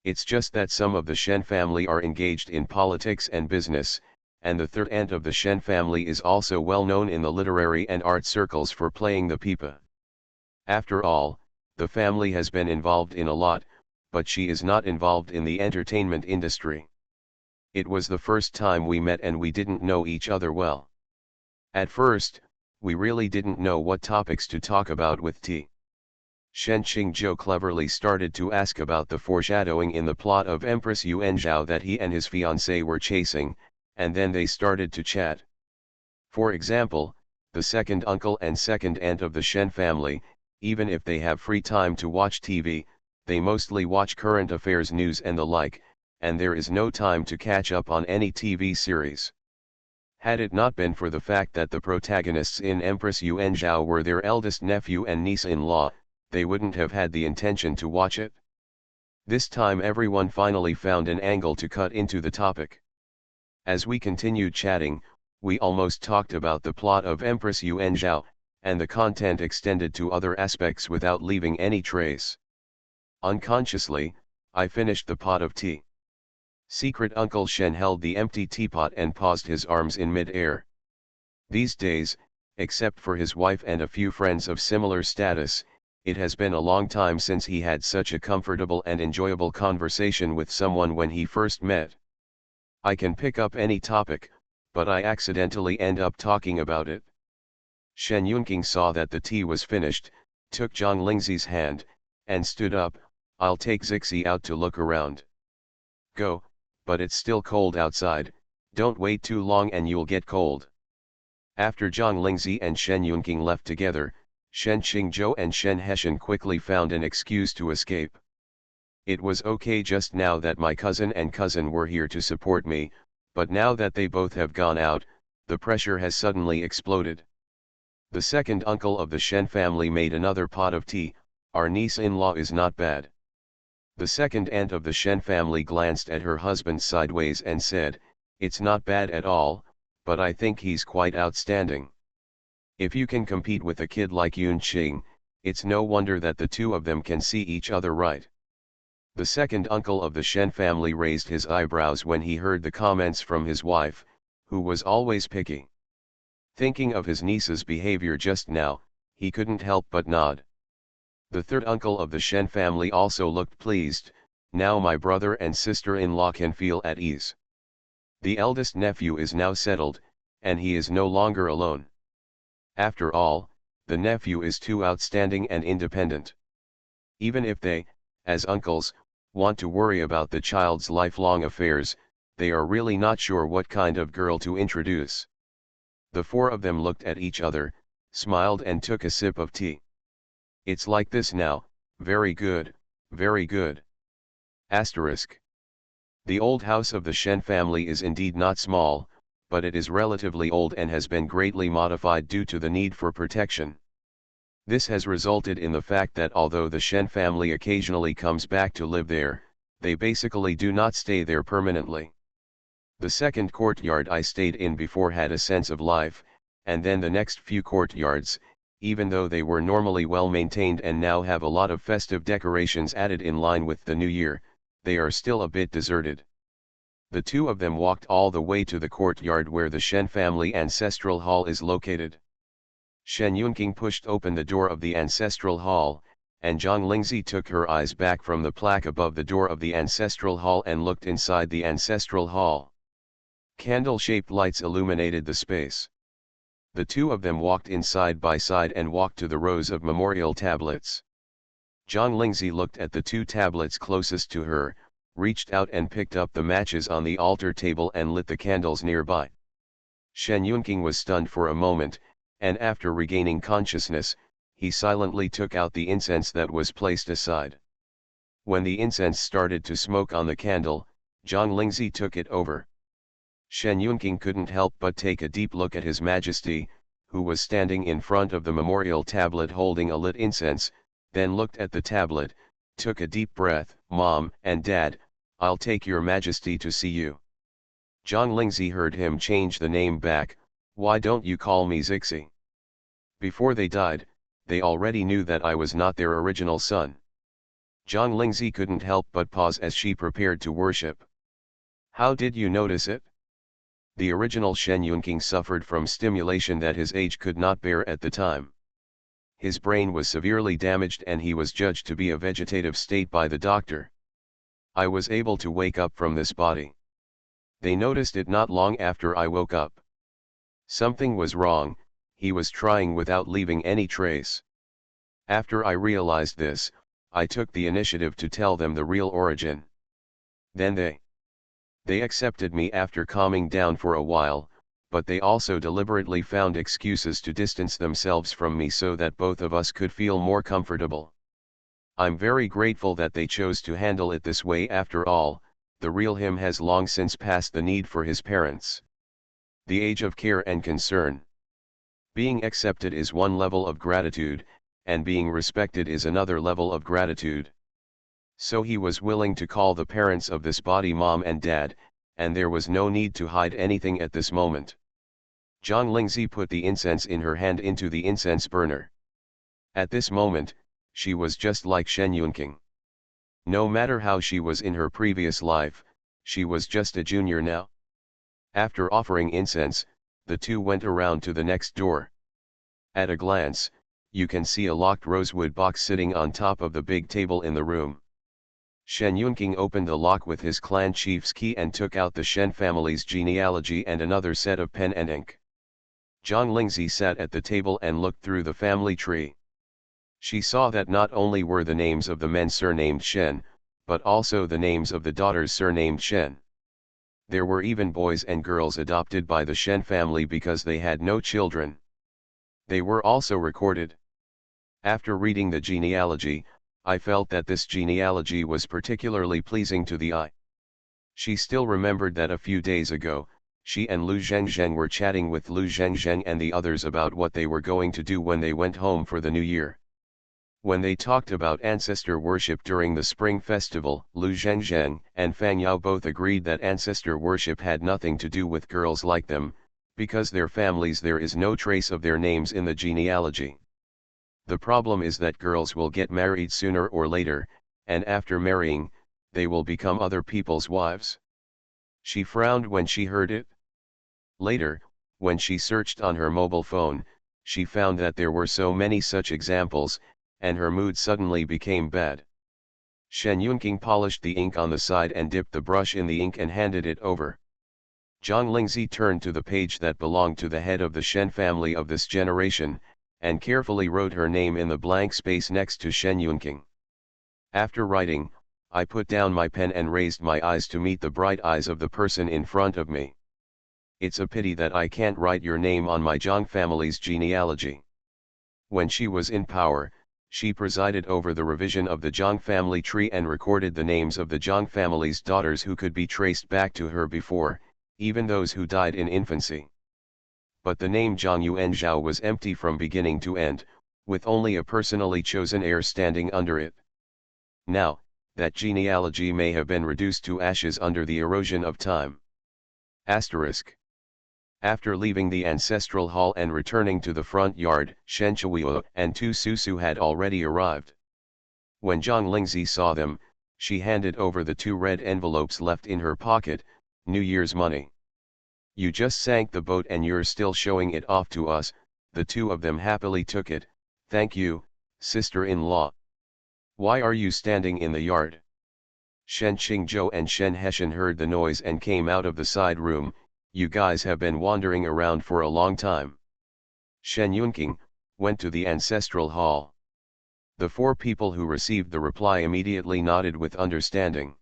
It's just that some of the Shen family are engaged in politics and business, and the third aunt of the Shen family is also well known in the literary and art circles for playing the pipa. After all, the family has been involved in a lot, but she is not involved in the entertainment industry. It was the first time we met and we didn't know each other well. At first, we really didn't know what topics to talk about with T. Shen Qingzhou cleverly started to ask about the foreshadowing in the plot of Empress Yuan Zhao that he and his fiancée were chasing, and then they started to chat. For example, the second uncle and second aunt of the Shen family, even if they have free time to watch TV, they mostly watch current affairs news and the like, and there is no time to catch up on any TV series. Had it not been for the fact that the protagonists in Empress Yuan Zhao were their eldest nephew and niece-in-law, they wouldn't have had the intention to watch it. This time everyone finally found an angle to cut into the topic. As we continued chatting, we almost talked about the plot of Empress Yuan Zhao, and the content extended to other aspects without leaving any trace. Unconsciously, I finished the pot of tea. Secret Uncle Shen held the empty teapot and paused his arms in mid-air. These days, except for his wife and a few friends of similar status, it has been a long time since he had such a comfortable and enjoyable conversation with someone when he first met. I can pick up any topic, but I accidentally end up talking about it. Shen Yunqing saw that the tea was finished, took Zhang Lingzi's hand, and stood up. I'll take Zixi out to look around. Go, but it's still cold outside, don't wait too long and you'll get cold. After Zhang Lingzi and Shen Yunqing left together, Shen Qingzhou and Shen Heshan quickly found an excuse to escape. It was okay just now that my cousin and cousin were here to support me, but now that they both have gone out, the pressure has suddenly exploded. The second uncle of the Shen family made another pot of tea. Our niece-in-law is not bad. The second aunt of the Shen family glanced at her husband sideways and said, it's not bad at all, but I think he's quite outstanding. If you can compete with a kid like Yun Qing, it's no wonder that the two of them can see each other right. The second uncle of the Shen family raised his eyebrows when he heard the comments from his wife, who was always picky. Thinking of his niece's behavior just now, he couldn't help but nod. The third uncle of the Shen family also looked pleased. Now my brother and sister-in-law can feel at ease. The eldest nephew is now settled, and he is no longer alone. After all, the nephew is too outstanding and independent. Even if they, as uncles, want to worry about the child's lifelong affairs, they are really not sure what kind of girl to introduce. The four of them looked at each other, smiled and took a sip of tea. It's like this now, very good, very good. Asterisk. The old house of the Shen family is indeed not small, but it is relatively old and has been greatly modified due to the need for protection. This has resulted in the fact that although the Shen family occasionally comes back to live there, they basically do not stay there permanently. The second courtyard I stayed in before had a sense of life, and then the next few courtyards, even though they were normally well maintained and now have a lot of festive decorations added in line with the new year, they are still a bit deserted. The two of them walked all the way to the courtyard where the Shen family ancestral hall is located. Shen Yunqing pushed open the door of the ancestral hall, and Zhang Lingzi took her eyes back from the plaque above the door of the ancestral hall and looked inside the ancestral hall. Candle-shaped lights illuminated the space. The two of them walked in side by side and walked to the rows of memorial tablets. Zhang Lingzi looked at the two tablets closest to her, reached out and picked up the matches on the altar table and lit the candles nearby. Shen Yunqing was stunned for a moment, and after regaining consciousness, he silently took out the incense that was placed aside. When the incense started to smoke on the candle, Zhang Lingzi took it over. Shen Yunqing couldn't help but take a deep look at His Majesty, who was standing in front of the memorial tablet holding a lit incense, then looked at the tablet, took a deep breath. Mom and Dad, I'll take your Majesty to see you. Zhang Lingzi heard him change the name back. Why don't you call me Zixi? Before they died, they already knew that I was not their original son. Zhang Lingzi couldn't help but pause as she prepared to worship. How did you notice it? The original Shen Yunqing suffered from stimulation that his age could not bear at the time. His brain was severely damaged and he was judged to be a vegetative state by the doctor. I was able to wake up from this body. They noticed it not long after I woke up. Something was wrong, he was trying without leaving any trace. After I realized this, I took the initiative to tell them the real origin. Then they accepted me after calming down for a while, but they also deliberately found excuses to distance themselves from me so that both of us could feel more comfortable. I'm very grateful that they chose to handle it this way. After all, the real him has long since passed the need for his parents. The age of care and concern. Being accepted is one level of gratitude, and being respected is another level of gratitude. So he was willing to call the parents of this body mom and dad, and there was no need to hide anything at this moment. Zhang Lingzi put the incense in her hand into the incense burner. At this moment, she was just like Shen Yunqing. No matter how she was in her previous life, she was just a junior now. After offering incense, the two went around to the next door. At a glance, you can see a locked rosewood box sitting on top of the big table in the room. Shen Yunqing opened the lock with his clan chief's key and took out the Shen family's genealogy and another set of pen and ink. Zhang Lingzi sat at the table and looked through the family tree. She saw that not only were the names of the men surnamed Shen, but also the names of the daughters surnamed Shen. There were even boys and girls adopted by the Shen family because they had no children. They were also recorded. After reading the genealogy, I felt that this genealogy was particularly pleasing to the eye. She still remembered that a few days ago, she and Lu Zhengzheng were chatting with Lu Zhengzheng and the others about what they were going to do when they went home for the new year. When they talked about ancestor worship during the spring festival, Lu Zhengzheng and Fang Yao both agreed that ancestor worship had nothing to do with girls like them, because their families there is no trace of their names in the genealogy. The problem is that girls will get married sooner or later, and after marrying, they will become other people's wives. She frowned when she heard it. Later, when she searched on her mobile phone, she found that there were so many such examples, and her mood suddenly became bad. Shen Yunqing polished the ink on the side and dipped the brush in the ink and handed it over. Zhang Lingzi turned to the page that belonged to the head of the Shen family of this generation, and carefully wrote her name in the blank space next to Shen Yunqing. After writing, I put down my pen and raised my eyes to meet the bright eyes of the person in front of me. It's a pity that I can't write your name on my Zhang family's genealogy. When she was in power, she presided over the revision of the Zhang family tree and recorded the names of the Zhang family's daughters who could be traced back to her before, even those who died in infancy. But the name Zhang Yuanzhao was empty from beginning to end, with only a personally chosen heir standing under it. Now, that genealogy may have been reduced to ashes under the erosion of time. Asterisk. After leaving the ancestral hall and returning to the front yard, Shen Chuiu and Tu Susu had already arrived. When Zhang Lingzi saw them, she handed over the 2 red envelopes left in her pocket, New Year's money. You just sank the boat and you're still showing it off to us. The 2 of them happily took it. Thank you, sister-in-law. Why are you standing in the yard? Shen Qingzhou and Shen Heshan heard the noise and came out of the side room. You guys have been wandering around for a long time. Shen Yunqing went to the ancestral hall. The 4 people who received the reply immediately nodded with understanding.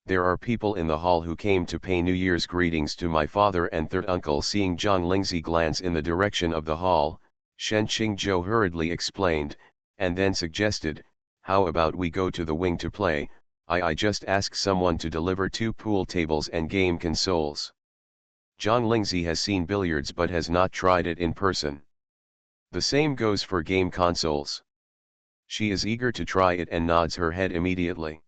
There are people in the hall who came to pay New Year's greetings to my father and third uncle. Seeing Zhang Lingzi glance in the direction of the hall, Shen Qingzhou hurriedly explained, and then suggested, how about we go to the wing to play? I just ask someone to deliver 2 pool tables and game consoles. Zhang Lingzi has seen billiards but has not tried it in person. The same goes for game consoles. She is eager to try it and nods her head immediately.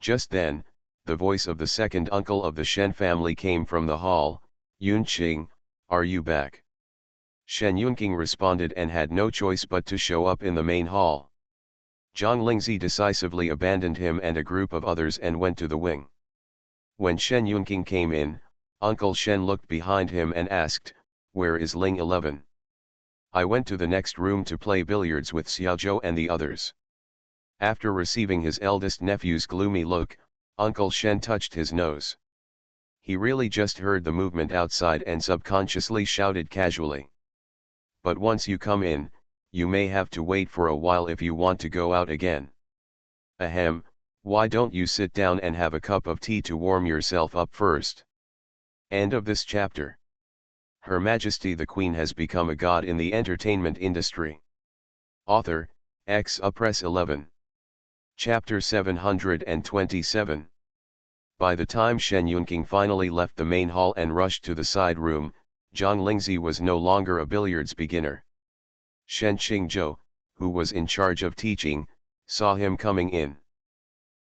Just then, the voice of the second uncle of the Shen family came from the hall. Yunqing, are you back? Shen Yunqing responded and had no choice but to show up in the main hall. Zhang Lingzi decisively abandoned him and a group of others and went to the wing. When Shen Yunqing came in, Uncle Shen looked behind him and asked, "Where is Ling 11? I went to the next room to play billiards with Xiaozhou and the others." After receiving his eldest nephew's gloomy look, Uncle Shen touched his nose. He really just heard the movement outside and subconsciously shouted casually, "But once you come in, you may have to wait for a while if you want to go out again. Ahem, why don't you sit down and have a cup of tea to warm yourself up first?" End of this chapter. Her Majesty the Queen has become a god in the entertainment industry. Author, Press 11. Chapter 727. By the time Shen Yunqing finally left the main hall and rushed to the side room, Zhang Lingzi was no longer a billiards beginner. Shen Qingzhou, who was in charge of teaching, saw him coming in.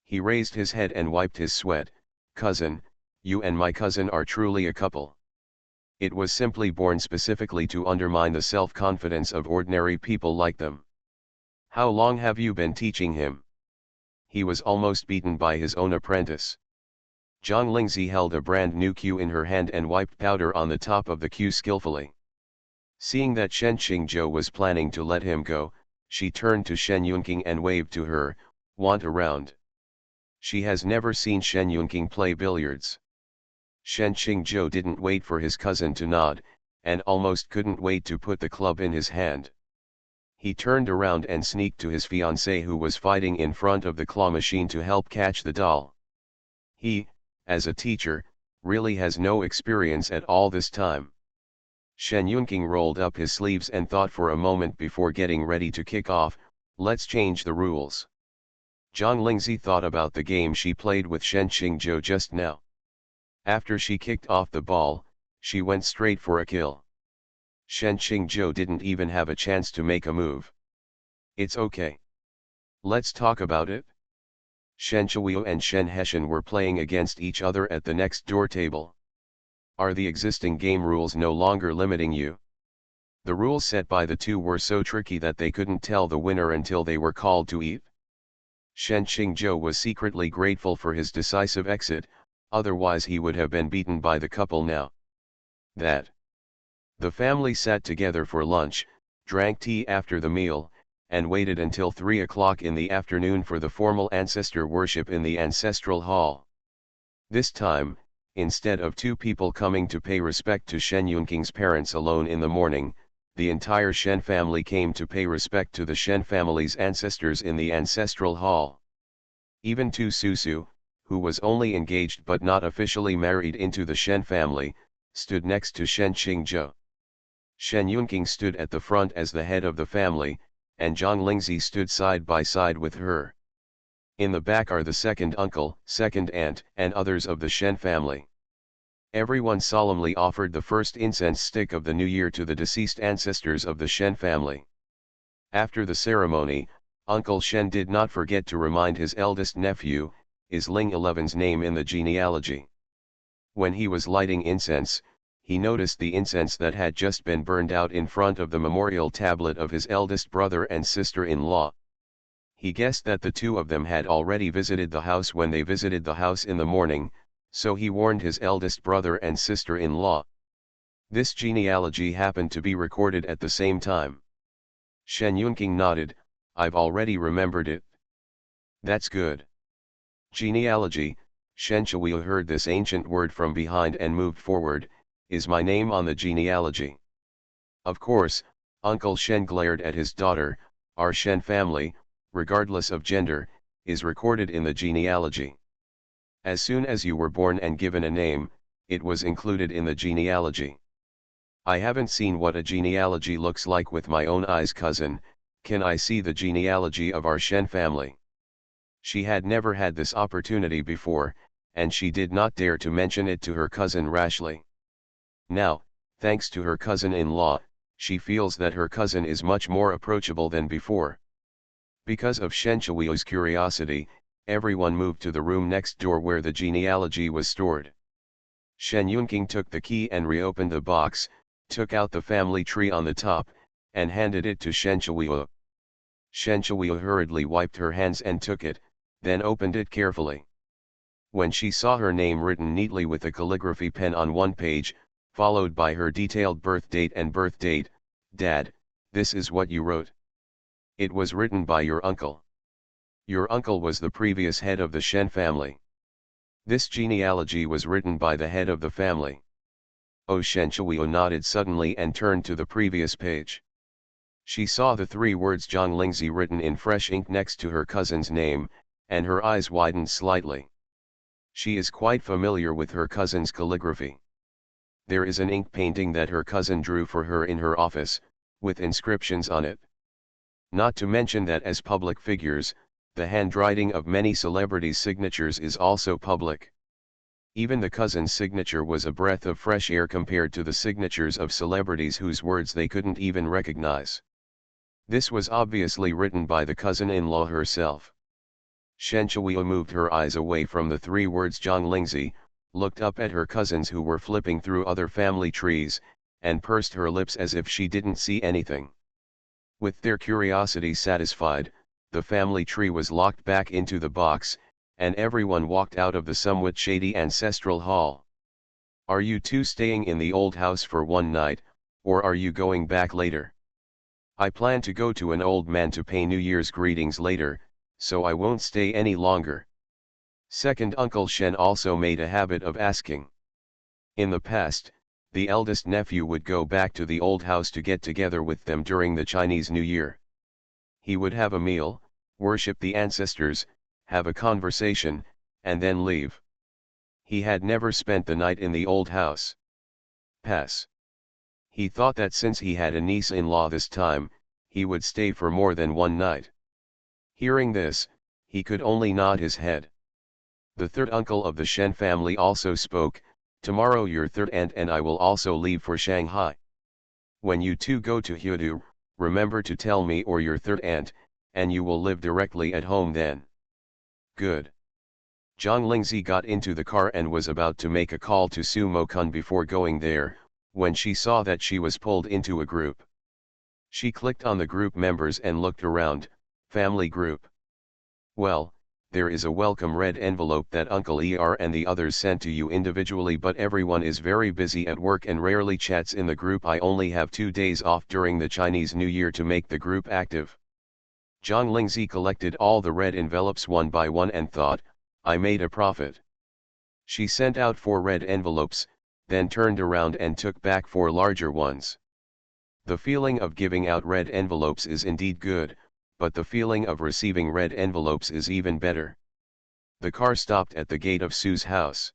He raised his head and wiped his sweat. "Cousin, you and my cousin are truly a couple." It was simply born specifically to undermine the self-confidence of ordinary people like them. "How long have you been teaching him?" He was almost beaten by his own apprentice. Zhang Lingzi held a brand new cue in her hand and wiped powder on the top of the cue skillfully. Seeing that Shen Qingzhou was planning to let him go, she turned to Shen Yunqing and waved to her, "Want around." She has never seen Shen Yunqing play billiards. Shen Qingzhou didn't wait for his cousin to nod, and almost couldn't wait to put the club in his hand. He turned around and sneaked to his fiancée who was fighting in front of the claw machine to help catch the doll. He, as a teacher, really has no experience at all this time. Shen Yunqing rolled up his sleeves and thought for a moment before getting ready to kick off. "Let's change the rules." Zhang Lingzi thought about the game she played with Shen Qingzhou just now. After she kicked off the ball, she went straight for a kill. Shen Qingzhou didn't even have a chance to make a move. "It's okay. Let's talk about it." Shen Shuiyu and Shen Heshan were playing against each other at the next door table. "Are the existing game rules no longer limiting you?" The rules set by the two were so tricky that they couldn't tell the winner until they were called to eat. Shen Qingzhou was secretly grateful for his decisive exit, otherwise he would have been beaten by the couple now. The family sat together for lunch, drank tea after the meal, and waited until 3 o'clock in the afternoon for the formal ancestor worship in the ancestral hall. This time, instead of two people coming to pay respect to Shen Yunqing's parents alone in the morning, the entire Shen family came to pay respect to the Shen family's ancestors in the ancestral hall. Even Tu Susu, who was only engaged but not officially married into the Shen family, stood next to Shen Qingzhou. Shen Yunqing stood at the front as the head of the family, and Zhang Lingzi stood side by side with her. In the back are the second uncle, second aunt, and others of the Shen family. Everyone solemnly offered the first incense stick of the new year to the deceased ancestors of the Shen family. After the ceremony, Uncle Shen did not forget to remind his eldest nephew, is Ling 11's name in the genealogy. When he was lighting incense, he noticed the incense that had just been burned out in front of the memorial tablet of his eldest brother and sister-in-law. He guessed that the two of them had already visited the house when they visited the house in the morning, so he warned his eldest brother and sister-in-law. This genealogy happened to be recorded at the same time. Shen Yunqing nodded, "I've already remembered it." "That's good." Genealogy, Shen Shuiyu heard this ancient word from behind and moved forward. "Is my name on the genealogy?" Of course, Uncle Shen glared at his daughter. "Our Shen family, regardless of gender, is recorded in the genealogy. As soon as you were born and given a name, it was included in the genealogy." "I haven't seen what a genealogy looks like with my own eyes, cousin. Can I see the genealogy of our Shen family?" She had never had this opportunity before, and she did not dare to mention it to her cousin rashly. Now, thanks to her cousin-in-law, she feels that her cousin is much more approachable than before. Because of Shen Shuiyu's curiosity, everyone moved to the room next door where the genealogy was stored. Shen Yunqing took the key and reopened the box, took out the family tree on the top, and handed it to Shen Shuiyu. Shen Shui hurriedly wiped her hands and took it, then opened it carefully. When she saw her name written neatly with a calligraphy pen on one page, followed by her detailed birth date and birth date, "Dad, this is what you wrote. It was written by your uncle. Your uncle was the previous head of the Shen family. This genealogy was written by the head of the family." Oh, Shen Shui nodded suddenly and turned to the previous page. She saw the three words Zhang Lingzi written in fresh ink next to her cousin's name, and her eyes widened slightly. She is quite familiar with her cousin's calligraphy. There is an ink painting that her cousin drew for her in her office, with inscriptions on it. Not to mention that as public figures, the handwriting of many celebrities' signatures is also public. Even the cousin's signature was a breath of fresh air compared to the signatures of celebrities whose words they couldn't even recognize. This was obviously written by the cousin-in-law herself. Shen Shui moved her eyes away from the three words Zhang Lingzi, looked up at her cousins who were flipping through other family trees, and pursed her lips as if she didn't see anything. With their curiosity satisfied, the family tree was locked back into the box, and everyone walked out of the somewhat shady ancestral hall. "Are you two staying in the old house for one night, or are you going back later?" "I plan to go to an old man to pay New Year's greetings later, so I won't stay any longer." Second Uncle Shen also made a habit of asking. In the past, the eldest nephew would go back to the old house to get together with them during the Chinese New Year. He would have a meal, worship the ancestors, have a conversation, and then leave. He had never spent the night in the old house. Pass. He thought that since he had a niece-in-law this time, he would stay for more than one night. Hearing this, he could only nod his head. The third uncle of the Shen family also spoke, "Tomorrow your third aunt and I will also leave for Shanghai. When you two go to Hudu, remember to tell me or your third aunt, and you will live directly at home then." "Good." Zhang Lingzi got into the car and was about to make a call to Su Mo-kun before going there, when she saw that she was pulled into a group. She clicked on the group members and looked around. Family group. "Well, there is a welcome red envelope that Uncle Er and the others sent to you individually, but everyone is very busy at work and rarely chats in the group. I only have 2 days off during the Chinese New Year to make the group active." Zhang Lingzi collected all the red envelopes one by one and thought, "I made a profit." She sent out 4 red envelopes, then turned around and took back 4 larger ones. The feeling of giving out red envelopes is indeed good, but the feeling of receiving red envelopes is even better. The car stopped at the gate of Su's house.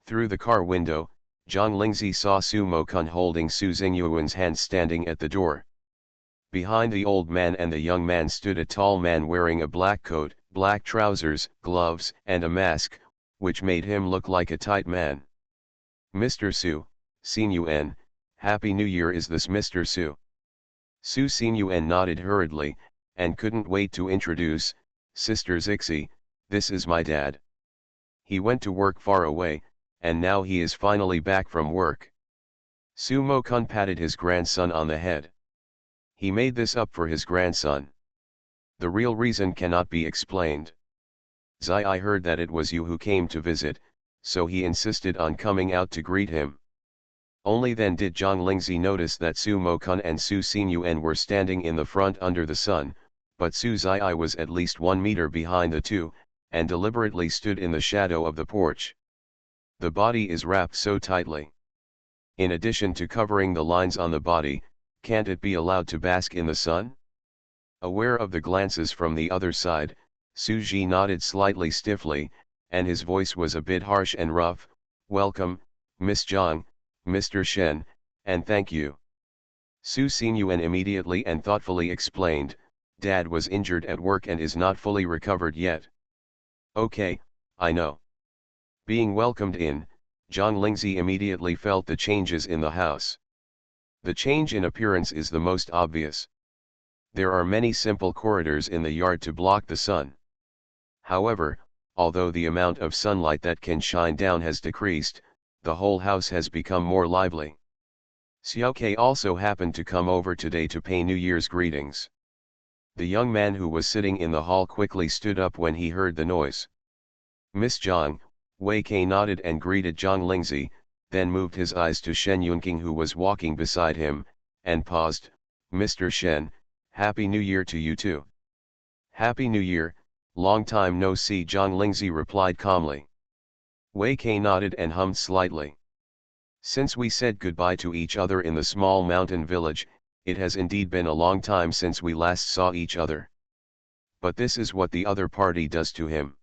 Through the car window, Zhang Lingzi saw Su Mo-kun holding Su Xingyuan's hand standing at the door. Behind the old man and the young man stood a tall man wearing a black coat, black trousers, gloves, and a mask, which made him look like a tight man. "Mr. Su, Xingyuan, Happy New Year. Is this Mr. Su?" Su Xingyuan nodded hurriedly, and couldn't wait to introduce, "Sister Zixi, this is my dad. He went to work far away, and now he is finally back from work." Su Mo-kun patted his grandson on the head. He made this up for his grandson. The real reason cannot be explained. "I heard that it was you who came to visit, so he insisted on coming out to greet him." Only then did Zhang Lingzi notice that Su Mo-kun and Su Xingyuan were standing in the front under the sun, but Su Zai was at least 1 meter behind the two, and deliberately stood in the shadow of the porch. The body is wrapped so tightly. In addition to covering the lines on the body, can't it be allowed to bask in the sun? Aware of the glances from the other side, Su Ji nodded slightly stiffly, and his voice was a bit harsh and rough. "Welcome, Miss Zhang, Mr. Shen, and thank you." Su Xingyuan immediately and thoughtfully explained, "Dad was injured at work and is not fully recovered yet." "Okay, I know." Being welcomed in, Zhang Lingzi immediately felt the changes in the house. The change in appearance is the most obvious. There are many simple corridors in the yard to block the sun. However, although the amount of sunlight that can shine down has decreased, the whole house has become more lively. Xiaoke also happened to come over today to pay New Year's greetings. The young man who was sitting in the hall quickly stood up when he heard the noise. "Miss Zhang," Wei Kai nodded and greeted Zhang Lingzi, then moved his eyes to Shen Yunqing who was walking beside him, and paused. "Mr. Shen, Happy New Year to you too." "Happy New Year, long time no see," Zhang Lingzi replied calmly. Wei Kai nodded and hummed slightly. "Since we said goodbye to each other in the small mountain village, it has indeed been a long time since we last saw each other. But this is what the other party does to him.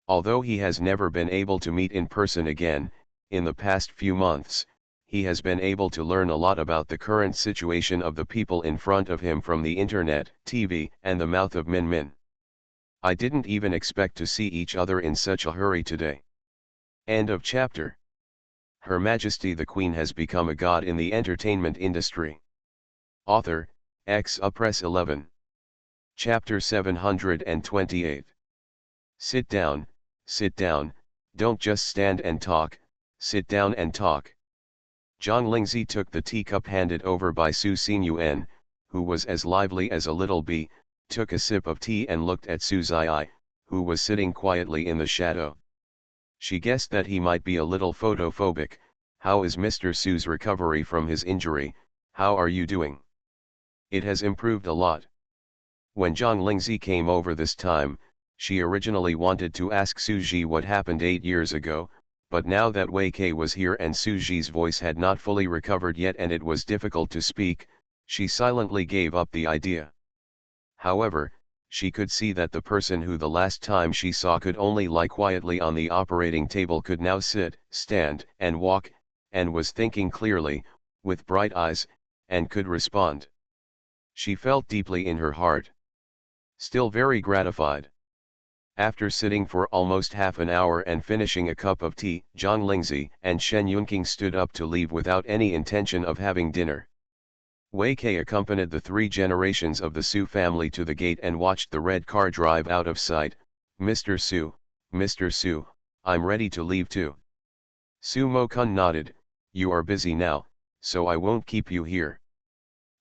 Although he has never been able to meet in person again, in the past few months, he has been able to learn a lot about the current situation of the people in front of him from the internet, TV, and the mouth of Min Min. I didn't even expect to see each other in such a hurry today." End of chapter. Her Majesty the Queen has become a god in the entertainment industry. Author, Press 11. Chapter 728. Sit down, don't just stand and talk, sit down and talk. Zhang Lingzi took the teacup handed over by Su Xinyuan, who was as lively as a little bee, took a sip of tea and looked at Su Zai, who was sitting quietly in the shadow. She guessed that he might be a little photophobic. "How is Mr. Su's recovery from his injury? How are you doing?" "It has improved a lot." When Zhang Lingzi came over this time, she originally wanted to ask Su Ji what happened 8 years ago, but now that Wei Kai was here and Su Ji's voice had not fully recovered yet and it was difficult to speak, she silently gave up the idea. However, she could see that the person who the last time she saw could only lie quietly on the operating table could now sit, stand, and walk, and was thinking clearly, with bright eyes, and could respond. She felt deeply in her heart. Still very gratified. After sitting for almost half an hour and finishing a cup of tea, Zhang Lingzi and Shen Yunqing stood up to leave without any intention of having dinner. Wei Kai accompanied the 3 generations of the Su family to the gate and watched the red car drive out of sight. Mr. Su, I'm ready to leave too." Su Mo-kun nodded. "You are busy now, so I won't keep you here."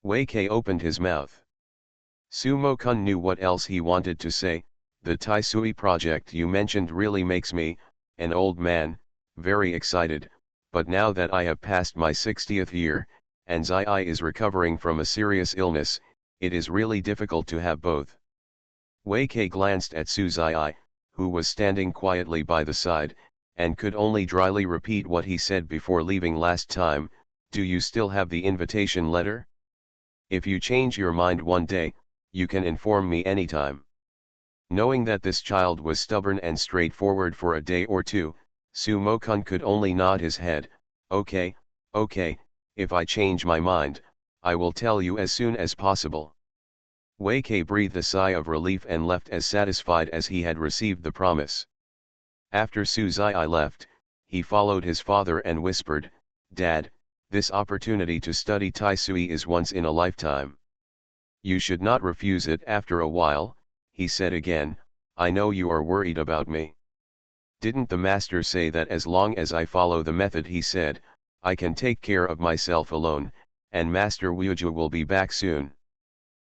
Wei Kai opened his mouth. Su Mo-kun knew what else he wanted to say. "The Tai Sui project you mentioned really makes me, an old man, very excited, but now that I have passed my 60th year, and Zai is recovering from a serious illness, it is really difficult to have both." Wei Kai glanced at Su Zai, who was standing quietly by the side, and could only dryly repeat what he said before leaving last time. "Do you still have the invitation letter? If you change your mind one day, you can inform me anytime." Knowing that this child was stubborn and straightforward for a day or two, Su Mo-kun could only nod his head. Okay, if I change my mind, I will tell you as soon as possible." Wei Kai breathed a sigh of relief and left as satisfied as he had received the promise. After Su Zai left, he followed his father and whispered, "Dad, this opportunity to study Tai Sui is once in a lifetime. You should not refuse it." After a while, he said again, "I know you are worried about me. Didn't the master say that as long as I follow the method he said, I can take care of myself alone, and Master Wuju will be back soon?"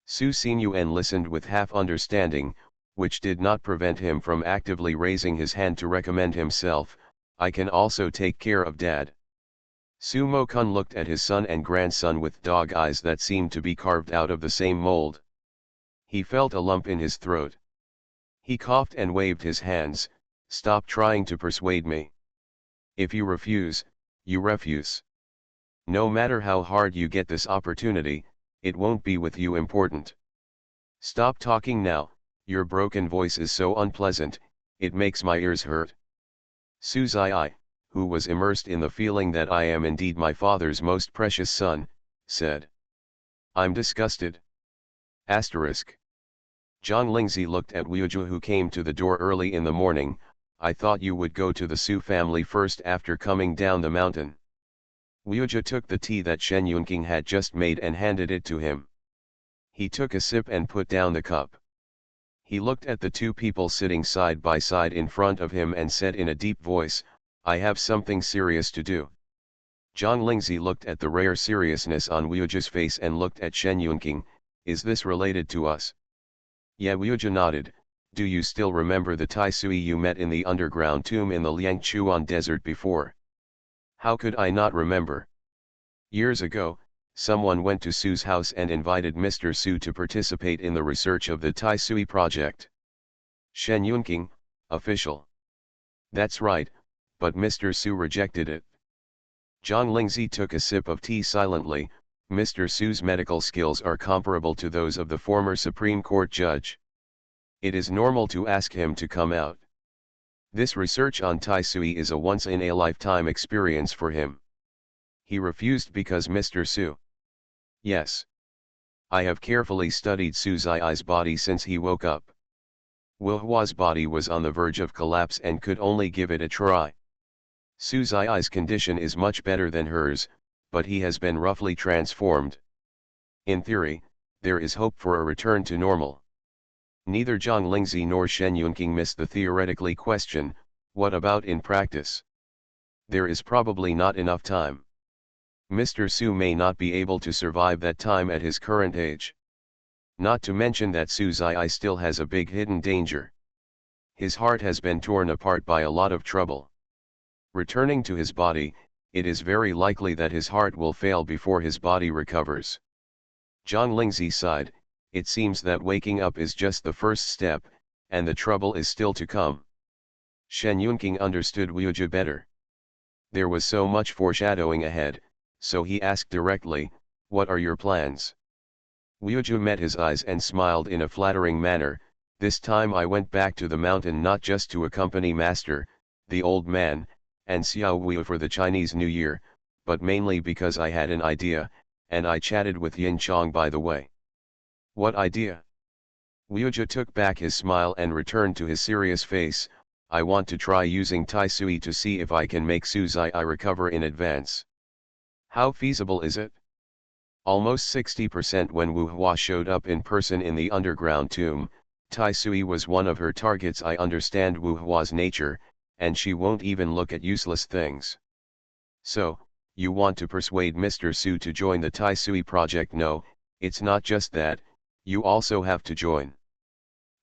Su Xinyuan listened with half understanding, which did not prevent him from actively raising his hand to recommend himself. "I can also take care of Dad." Su Mo-kun looked at his son and grandson with dog eyes that seemed to be carved out of the same mold. He felt a lump in his throat. He coughed and waved his hands. "Stop trying to persuade me. If you refuse, you refuse. No matter how hard you get this opportunity, it won't be with you important. Stop talking now, your broken voice is so unpleasant, it makes my ears hurt." Su Zai, who was immersed in the feeling that I am indeed my father's most precious son, said, "I'm disgusted." Asterisk. Zhang Lingzi looked at Wuju who came to the door early in the morning. "I thought you would go to the Su family first after coming down the mountain." Wuju took the tea that Shen Yunqing had just made and handed it to him. He took a sip and put down the cup. He looked at the 2 people sitting side by side in front of him and said in a deep voice, "I have something serious to do." Zhang Lingzi looked at the rare seriousness on Wuju's face and looked at Shen Yunqing. "Is this related to us?" Yaoyuja nodded. Do you still remember the Tai Sui you met in the underground tomb in the Liangchuan desert before? How could I not remember? Years ago, someone went to Su's house and invited Mr. Su to participate in the research of the Tai Sui project. Shen Yunqing, official. That's right, but Mr. Su rejected it. Zhang Lingzi took a sip of tea silently. Mr. Su's medical skills are comparable to those of the former Supreme Court judge. It is normal to ask him to come out. This research on Tai Sui is a once-in-a-lifetime experience for him. He refused because Mr. Su. Yes. I have carefully studied Su Ziyi's body since he woke up. Wu Hua's body was on the verge of collapse and could only give it a try. Su Ziyi's condition is much better than hers, but he has been roughly transformed. In theory, there is hope for a return to normal. Neither Zhang Lingzi nor Shen Yunqing missed the theoretically question, what about in practice? There is probably not enough time. Mr. Su may not be able to survive that time at his current age. Not to mention that Su Ziyi still has a big hidden danger. His heart has been torn apart by a lot of trouble. Returning to his body, it is very likely that his heart will fail before his body recovers. Zhang Lingzi sighed. It seems that waking up is just the first step, and the trouble is still to come. Shen Yunqing understood Wuji better. There was so much foreshadowing ahead, so he asked directly, what are your plans? Wuji met his eyes and smiled in a flattering manner. This time I went back to the mountain not just to accompany Master, the old man, and Xiao Wu for the Chinese New Year, but mainly because I had an idea, and I chatted with Yin Chong by the way. What idea? Wuji took back his smile and returned to his serious face. I want to try using Tai Sui to see if I can make Su Ziyi recover in advance. How feasible is it? Almost 60%. When Wu Hua showed up in person in the underground tomb, Tai Sui was one of her targets. I understand Wu Hua's nature, and she won't even look at useless things. So, you want to persuade Mr. Su to join the Tai Sui project? No, it's not just that. You also have to join.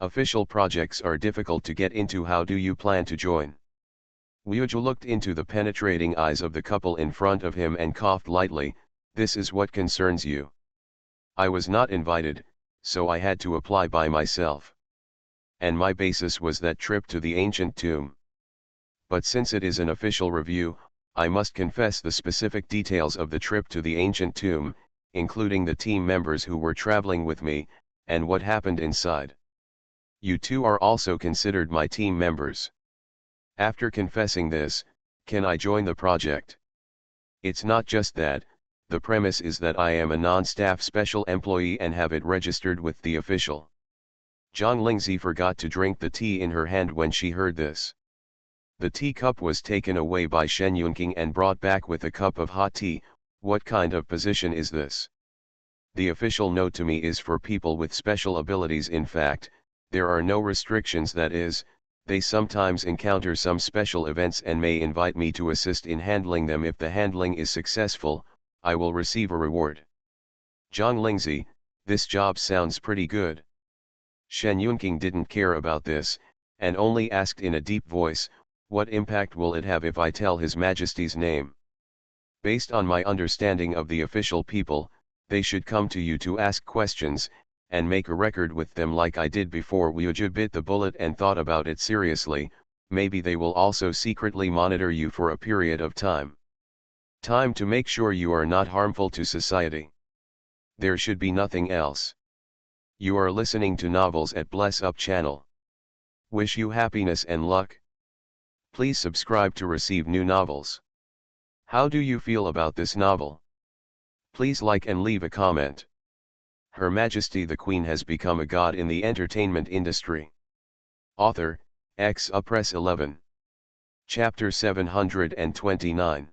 Official projects are difficult to get into. How do you plan to join? Wuji looked into the penetrating eyes of the couple in front of him and coughed lightly. This is what concerns you. I was not invited, so I had to apply by myself. And my basis was that trip to the ancient tomb. But since it is an official review, I must confess the specific details of the trip to the ancient tomb, including the team members who were traveling with me, and what happened inside. You two are also considered my team members. After confessing this, can I join the project? It's not just that, the premise is that I am a non-staff special employee and have it registered with the official. Zhang Lingzi forgot to drink the tea in her hand when she heard this. The teacup was taken away by Shen Yunqing and brought back with a cup of hot tea. What kind of position is this? The official note to me is for people with special abilities. In fact, there are no restrictions, that is, they sometimes encounter some special events and may invite me to assist in handling them. If the handling is successful, I will receive a reward. Zhang Lingzi, this job sounds pretty good. Shen Yunqing didn't care about this, and only asked in a deep voice, what impact will it have if I tell His Majesty's name? Based on my understanding of the official people, they should come to you to ask questions, and make a record with them like I did before. Wuji bit the bullet and thought about it seriously. Maybe they will also secretly monitor you for a period of time. Time to make sure you are not harmful to society. There should be nothing else. You are listening to Novels at Bless Up channel. Wish you happiness and luck. Please subscribe to receive new novels. How do you feel about this novel? Please like and leave a comment. Her Majesty the Queen has become a god in the entertainment industry. Author, Press 11. Chapter 729.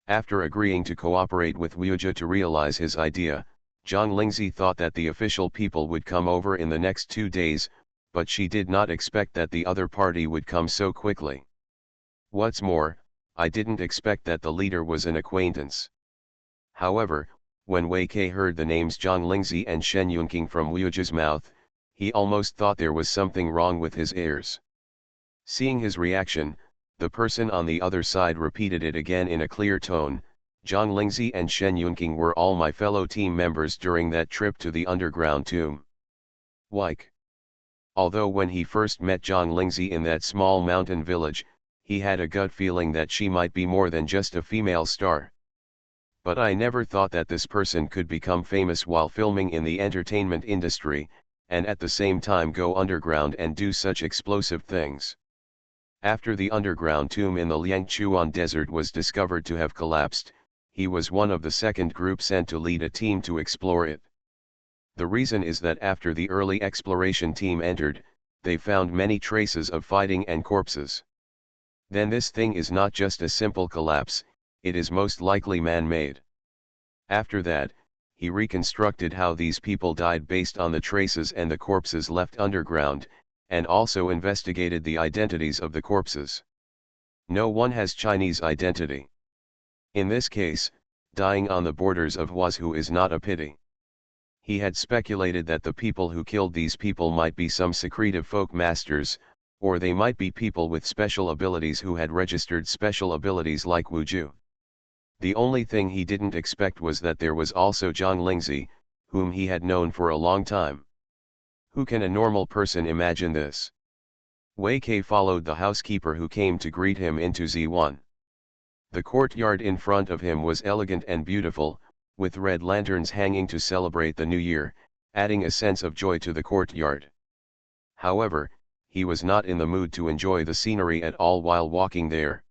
After agreeing to cooperate with Wuji to realize his idea, Zhang Lingzi thought that the official people would come over in the next 2 days, but she did not expect that the other party would come so quickly. What's more, I didn't expect that the leader was an acquaintance. However, when Wei Ke heard the names Zhang Lingzi and Shen Yunqing from Wuji's mouth, He almost thought there was something wrong with his ears. Seeing his reaction, the person on the other side repeated it again in a clear tone. Zhang Lingzi and Shen Yunqing were all my fellow team members during that trip to the underground tomb. Like. Although when he first met Zhang Lingzi in that small mountain village, he had a gut feeling that she might be more than just a female star. But I never thought that this person could become famous while filming in the entertainment industry, and at the same time go underground and do such explosive things. After the underground tomb in the Liangchuan desert was discovered to have collapsed, he was one of the second group sent to lead a team to explore it. The reason is that after the early exploration team entered, they found many traces of fighting and corpses. Then this thing is not just a simple collapse, it is most likely man-made. After that, he reconstructed how these people died based on the traces and the corpses left underground, and also investigated the identities of the corpses. No one has Chinese identity. In this case, dying on the borders of Huazhu is not a pity. He had speculated that the people who killed these people might be some secretive folk masters, or they might be people with special abilities who had registered special abilities like Wuju. The only thing he didn't expect was that there was also Zhang Lingzi, whom he had known for a long time. Who can a normal person imagine this? Wei Ke followed the housekeeper who came to greet him into Z1. The courtyard in front of him was elegant and beautiful, with red lanterns hanging to celebrate the new year, adding a sense of joy to the courtyard. However, he was not in the mood to enjoy the scenery at all while walking there.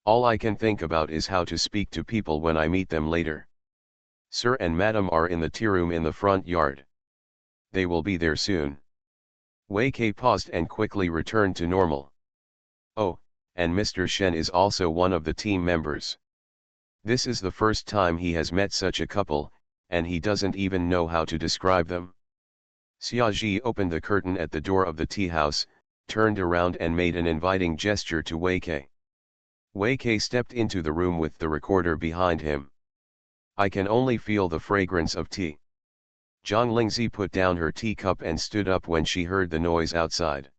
All I can think about is how to speak to people when I meet them later. Sir and Madam are in the tea room in the front yard. They will be there soon. Wei Ke paused and quickly returned to normal. Oh, and Mr. Shen is also one of the team members. This is the first time he has met such a couple, and he doesn't even know how to describe them. Xiaoji opened the curtain at the door of the tea house, turned around and made an inviting gesture to Wei Ke. Wei Ke stepped into the room with the recorder behind him. I can only feel the fragrance of tea. Zhang Lingzi put down her teacup and stood up when she heard the noise outside.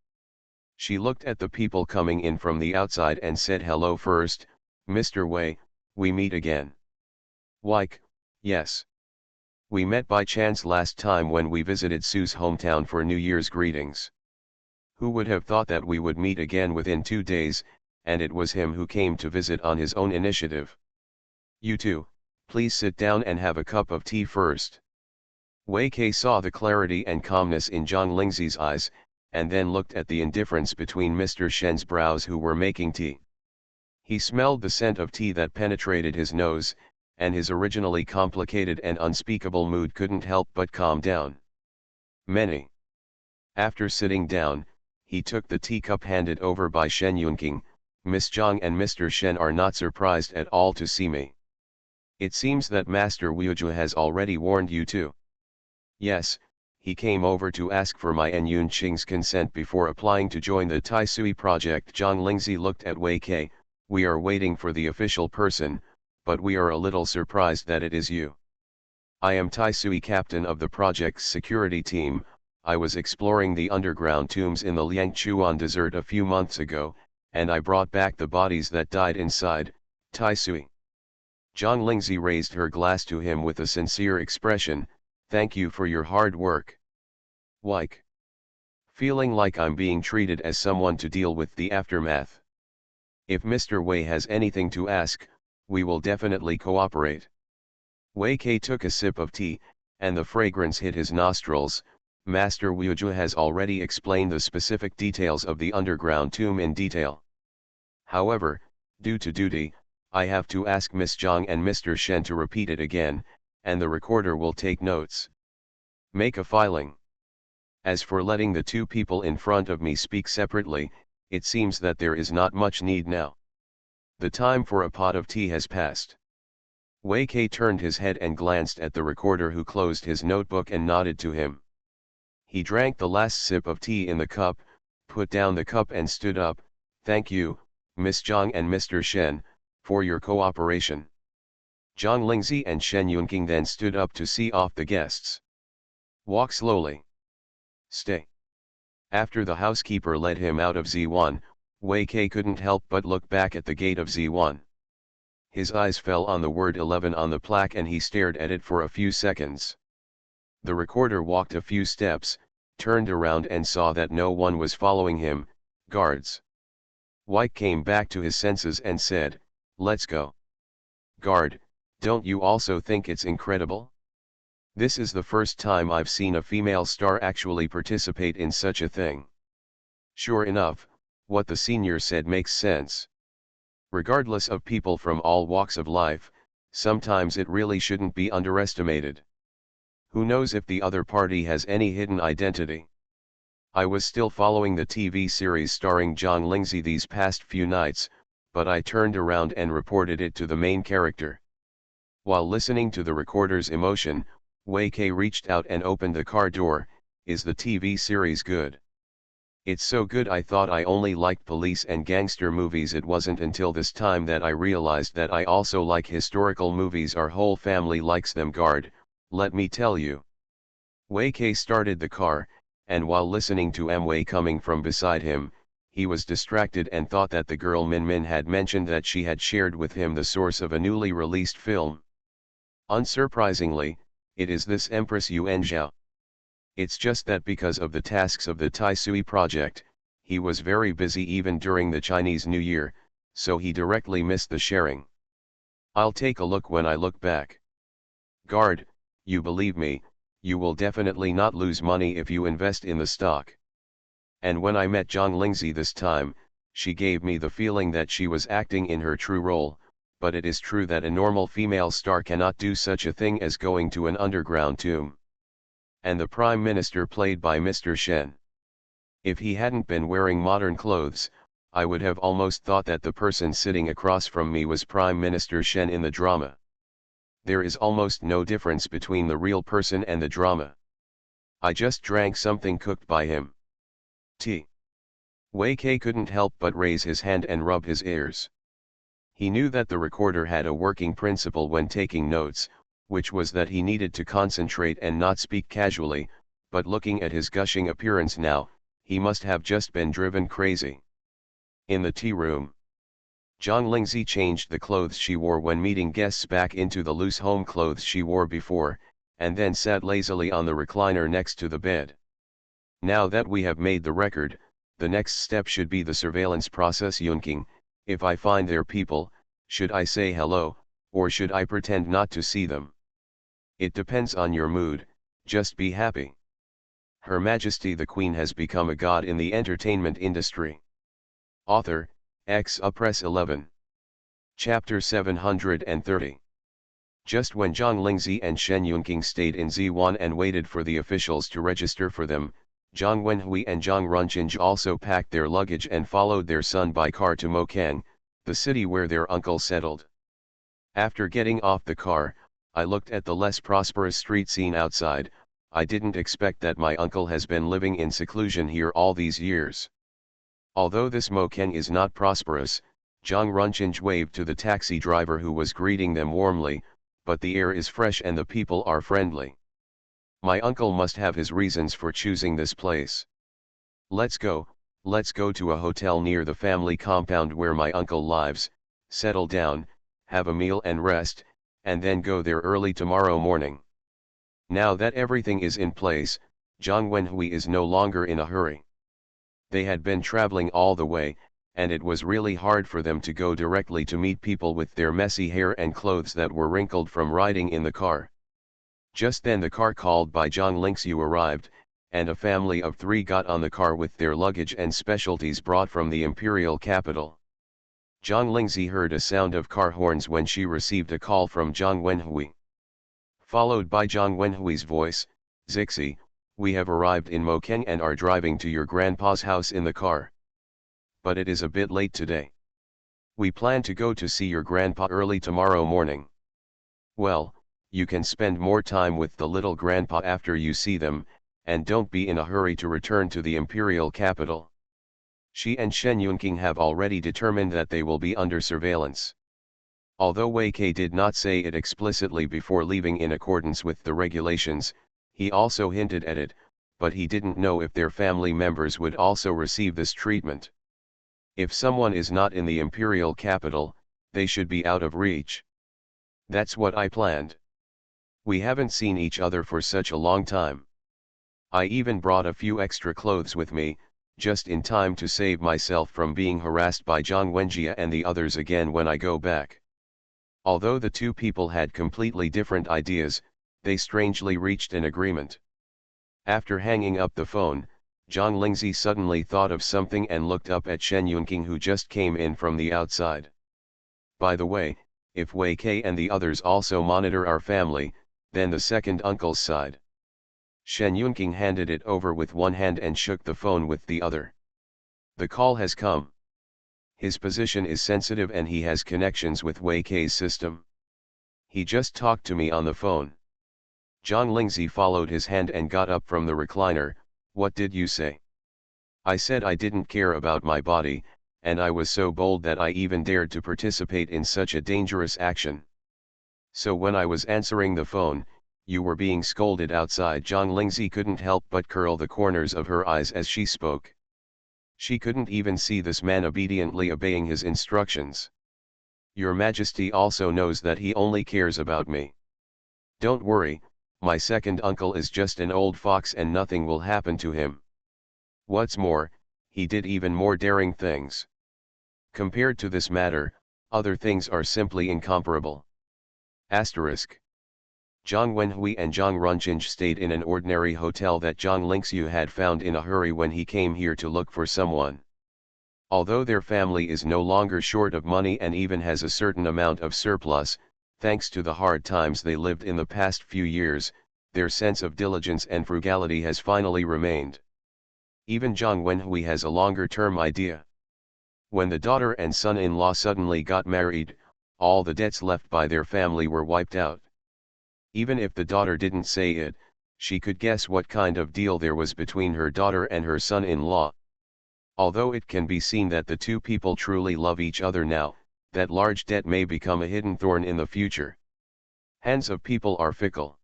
She looked at the people coming in from the outside and said hello first. Mr. Wei, we meet again. Like, yes. We met by chance last time when we visited Sue's hometown for New Year's greetings. Who would have thought that we would meet again within 2 days, and it was him who came to visit on his own initiative. You two, please sit down and have a cup of tea first. Wei Ke saw the clarity and calmness in Zhang Lingzi's eyes, and then looked at the indifference between Mr. Shen's brows who were making tea. He smelled the scent of tea that penetrated his nose, and his originally complicated and unspeakable mood couldn't help but calm down. Many. After sitting down, he took the teacup handed over by Shen Yunqing. Miss Zhang and Mr. Shen are not surprised at all to see me. It seems that Master Wuju has already warned you too. Yes, he came over to ask for my and Yunqing's consent before applying to join the Tai Sui project. Zhang Lingzi looked at Wei Ke. We are waiting for the official person, but we are a little surprised that it is you. I am Tai Sui, captain of the project's security team. I was exploring the underground tombs in the Liangchuan desert a few months ago, and I brought back the bodies that died inside. Tai Sui. Zhang Lingzi raised her glass to him with a sincere expression. Thank you for your hard work. Like. Feeling like I'm being treated as someone to deal with the aftermath. If Mr. Wei has anything to ask, we will definitely cooperate. Wei Ke took a sip of tea, and the fragrance hit his nostrils. Master Wuju has already explained the specific details of the underground tomb in detail. However, due to duty, I have to ask Miss Zhang and Mr. Shen to repeat it again, and the recorder will take notes. Make a filing. As for letting the two people in front of me speak separately, it seems that there is not much need now. The time for a pot of tea has passed. Wei Ke turned his head and glanced at the recorder, who closed his notebook and nodded to him. He drank the last sip of tea in the cup, put down the cup and stood up. Thank you, Miss Zhang and Mr. Shen, for your cooperation. Zhang Lingzi and Shen Yunqing then stood up to see off the guests. Walk slowly. Stay. After the housekeeper led him out of Z1, Wei K couldn't help but look back at the gate of Z1. His eyes fell on the word 11 on the plaque and he stared at it for a few seconds. The recorder walked a few steps, turned around and saw that no one was following him. Guards. White came back to his senses and said, "Let's go." Guard, don't you also think it's incredible? This is the first time I've seen a female star actually participate in such a thing. Sure enough, what the senior said makes sense. Regardless of people from all walks of life, sometimes it really shouldn't be underestimated. Who knows if the other party has any hidden identity? I was still following the TV series starring Zhang Lingzi these past few nights, but I turned around and reported it to the main character. While listening to the recorder's emotion, Wei K reached out and opened the car door. Is the TV series good? It's so good I thought I only liked police and gangster movies. It wasn't until this time that I realized that I also like historical movies. Our whole family likes them. Guard, let me tell you. Wei K started the car, and while listening to Wei coming from beside him, he was distracted and thought that the girl Min Min had mentioned that she had shared with him the source of a newly released film. Unsurprisingly, it is this Empress Yuan Zhao. It's just that because of the tasks of the Tai Sui project, he was very busy even during the Chinese New Year, so he directly missed the sharing. I'll take a look when I look back. Guard, you believe me, you will definitely not lose money if you invest in the stock. And when I met Zhang Lingzi this time, she gave me the feeling that she was acting in her true role, but it is true that a normal female star cannot do such a thing as going to an underground tomb. And the Prime Minister played by Mr. Shen. If he hadn't been wearing modern clothes, I would have almost thought that the person sitting across from me was Prime Minister Shen in the drama. There is almost no difference between the real person and the drama. I just drank something cooked by him. Tea. Wei K couldn't help but raise his hand and rub his ears. He knew that the recorder had a working principle when taking notes, which was that he needed to concentrate and not speak casually, but looking at his gushing appearance now, he must have just been driven crazy. In the tea room, Zhang Lingzi changed the clothes she wore when meeting guests back into the loose home clothes she wore before, and then sat lazily on the recliner next to the bed. Now that we have made the record, the next step should be the surveillance process. Yunqing, if I find their people, should I say hello, or should I pretend not to see them? It depends on your mood, just be happy. Her Majesty the Queen has become a god in the entertainment industry. Author, Press 11. Chapter 730. Just when Zhang Lingzi and Shen Yunqing stayed in Z1 and waited for the officials to register for them, Zhang Wenhui and Zhang Runqinj also packed their luggage and followed their son by car to Mokang, the city where their uncle settled. After getting off the car, I looked at the less prosperous street scene outside. I didn't expect that my uncle has been living in seclusion here all these years. Although this Mokang is not prosperous, Zhang Runqinj waved to the taxi driver who was greeting them warmly, but the air is fresh and the people are friendly. My uncle must have his reasons for choosing this place. Let's go to a hotel near the family compound where my uncle lives, settle down, have a meal and rest, and then go there early tomorrow morning. Now that everything is in place, Zhang Wenhui is no longer in a hurry. They had been traveling all the way, and it was really hard for them to go directly to meet people with their messy hair and clothes that were wrinkled from riding in the car. Just then the car called by Zhang Lingzi arrived, and a family of 3 got on the car with their luggage and specialties brought from the imperial capital. Zhang Lingzi heard a sound of car horns when she received a call from Zhang Wenhui. Followed by Zhang Wenhui's voice, "Zixi, we have arrived in Mokang and are driving to your grandpa's house in the car. But it is a bit late today. We plan to go to see your grandpa early tomorrow morning." "Well, you can spend more time with the little grandpa after you see them, and don't be in a hurry to return to the imperial capital. She and Shen Yunqing have already determined that they will be under surveillance." Although Wei Ke did not say it explicitly before leaving in accordance with the regulations, he also hinted at it, but he didn't know if their family members would also receive this treatment. If someone is not in the imperial capital, they should be out of reach. That's what I planned. We haven't seen each other for such a long time. I even brought a few extra clothes with me, just in time to save myself from being harassed by Zhang Wenjie and the others again when I go back. Although the two people had completely different ideas, they strangely reached an agreement. After hanging up the phone, Zhang Lingzi suddenly thought of something and looked up at Shen Yunqing, who just came in from the outside. By the way, if Wei Kei and the others also monitor our family, then the second uncle's side. Shen Yunqing handed it over with one hand and shook the phone with the other. The call has come. His position is sensitive and he has connections with Wei Kei's system. He just talked to me on the phone. Zhang Lingzi followed his hand and got up from the recliner. What did you say? I said I didn't care about my body, and I was so bold that I even dared to participate in such a dangerous action. So when I was answering the phone, you were being scolded outside. Zhang Lingzi couldn't help but curl the corners of her eyes as she spoke. She couldn't even see this man obediently obeying his instructions. Your Majesty also knows that he only cares about me. Don't worry, my second uncle is just an old fox and nothing will happen to him. What's more, he did even more daring things. Compared to this matter, other things are simply incomparable. Asterisk. Zhang Wenhui and Zhang Runqing stayed in an ordinary hotel that Zhang Lingxiu had found in a hurry when he came here to look for someone. Although their family is no longer short of money and even has a certain amount of surplus, thanks to the hard times they lived in the past few years, their sense of diligence and frugality has finally remained. Even Zhang Wenhui has a longer-term idea. When the daughter and son-in-law suddenly got married, all the debts left by their family were wiped out. Even if the daughter didn't say it, she could guess what kind of deal there was between her daughter and her son-in-law. Although it can be seen that the two people truly love each other now, that large debt may become a hidden thorn in the future. Hands of people are fickle.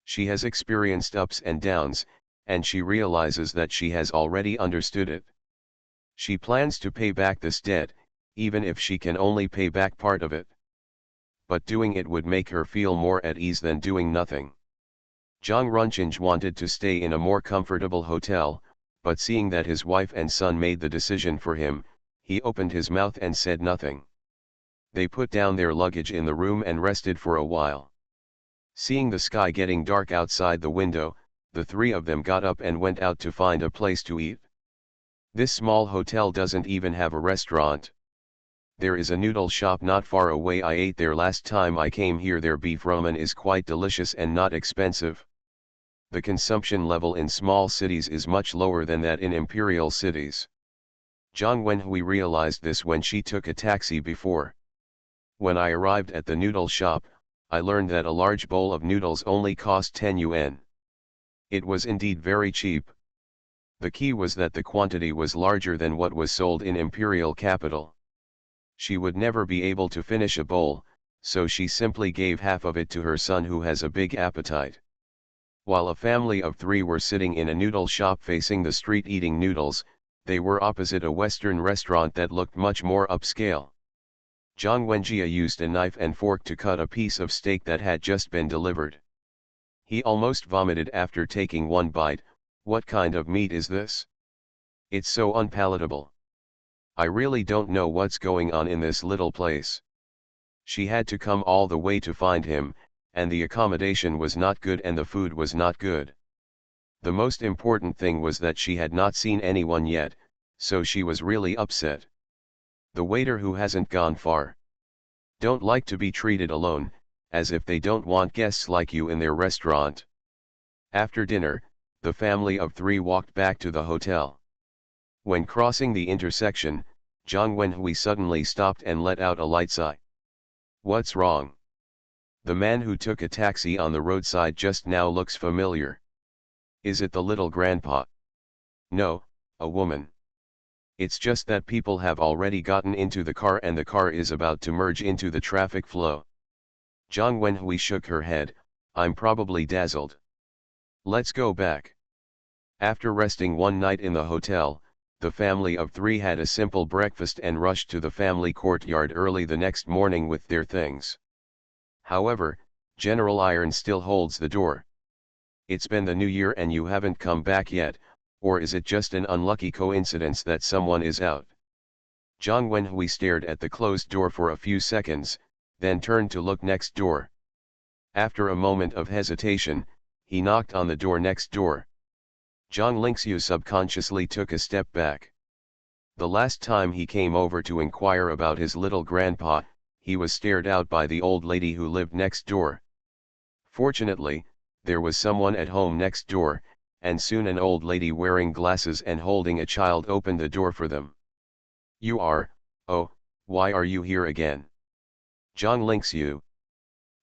She has experienced ups and downs, and she realizes that she has already understood it. She plans to pay back this debt, even if she can only pay back part of it. But doing it would make her feel more at ease than doing nothing. Zhang Runqing wanted to stay in a more comfortable hotel, but seeing that his wife and son made the decision for him, he opened his mouth and said nothing. They put down their luggage in the room and rested for a while. Seeing the sky getting dark outside the window, the three of them got up and went out to find a place to eat. This small hotel doesn't even have a restaurant. There is a noodle shop not far away. I ate there last time I came here. Their beef ramen is quite delicious and not expensive. The consumption level in small cities is much lower than that in imperial cities. Zhang Wenhui realized this when she took a taxi before. When I arrived at the noodle shop, I learned that a large bowl of noodles only cost 10 yuan. It was indeed very cheap. The key was that the quantity was larger than what was sold in imperial capital. She would never be able to finish a bowl, so she simply gave half of it to her son, who has a big appetite. While a family of three were sitting in a noodle shop facing the street eating noodles, they were opposite a Western restaurant that looked much more upscale. Zhang Wenjie used a knife and fork to cut a piece of steak that had just been delivered. He almost vomited after taking one bite. What kind of meat is this? It's so unpalatable. I really don't know what's going on in this little place. She had to come all the way to find him, and the accommodation was not good and the food was not good. The most important thing was that she had not seen anyone yet, so she was really upset. The waiter, who hasn't gone far, don't like to be treated alone, as if they don't want guests like you in their restaurant. After dinner, the family of three walked back to the hotel. When crossing the intersection, Zhang Wenhui suddenly stopped and let out a light sigh. What's wrong? The man who took a taxi on the roadside just now looks familiar. Is it the little grandpa? No, a woman. It's just that people have already gotten into the car and the car is about to merge into the traffic flow. Zhang Wenhui shook her head. I'm probably dazzled. Let's go back. After resting one night in the hotel, the family of 3 had a simple breakfast and rushed to the family courtyard early the next morning with their things. However, General Iron still holds the door. It's been the new year and you haven't come back yet, or is it just an unlucky coincidence that someone is out? Zhang Wenhui stared at the closed door for a few seconds, then turned to look next door. After a moment of hesitation, he knocked on the door next door. Zhang Lingxiu subconsciously took a step back. The last time he came over to inquire about his little grandpa, he was stared out by the old lady who lived next door. Fortunately, there was someone at home next door, and soon an old lady wearing glasses and holding a child opened the door for them. "You are, oh, why are you here again?" "Zhang Lingxiu,"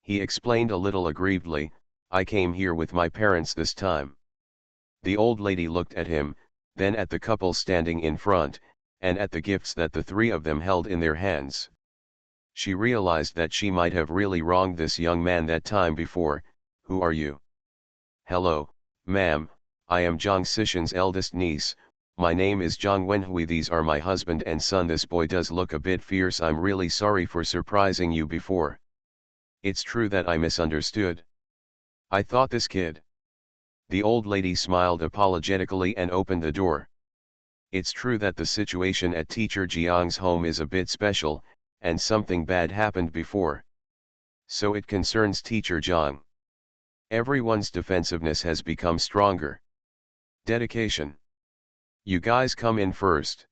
he explained a little aggrievedly, "I came here with my parents this time." The old lady looked at him, then at the couple standing in front, and at the gifts that the 3 of them held in their hands. She realized that she might have really wronged this young man that time before. "Who are you?" "Hello, ma'am, I am Zhang Sishan's eldest niece, my name is Zhang Wenhui, these are my husband and son. This boy does look a bit fierce. I'm really sorry for surprising you before. It's true that I misunderstood. I thought this kid." The old lady smiled apologetically and opened the door. "It's true that the situation at Teacher Jiang's home is a bit special, and something bad happened before. So it concerns Teacher Jiang. Everyone's defensiveness has become stronger. Dedication. You guys come in first.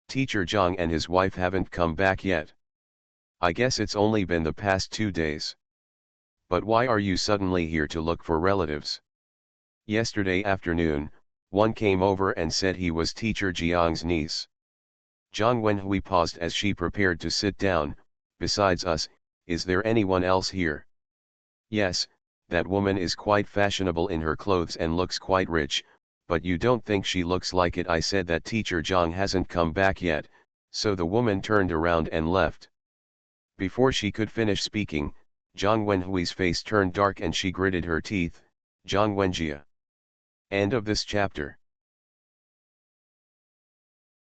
Teacher Jiang and his wife haven't come back yet. I guess it's only been the past 2 days. But why are you suddenly here to look for relatives? Yesterday afternoon, one came over and said he was Teacher Jiang's niece." Zhang Wenhui paused as she prepared to sit down. "Besides us, is there anyone else here?" "Yes, that woman is quite fashionable in her clothes and looks quite rich, but you don't think she looks like it?" I said that Teacher Jiang hasn't come back yet, so the woman turned around and left. Before she could finish speaking, Zhang Wenhui's face turned dark and she gritted her teeth. Zhang Wenjia. End of this chapter.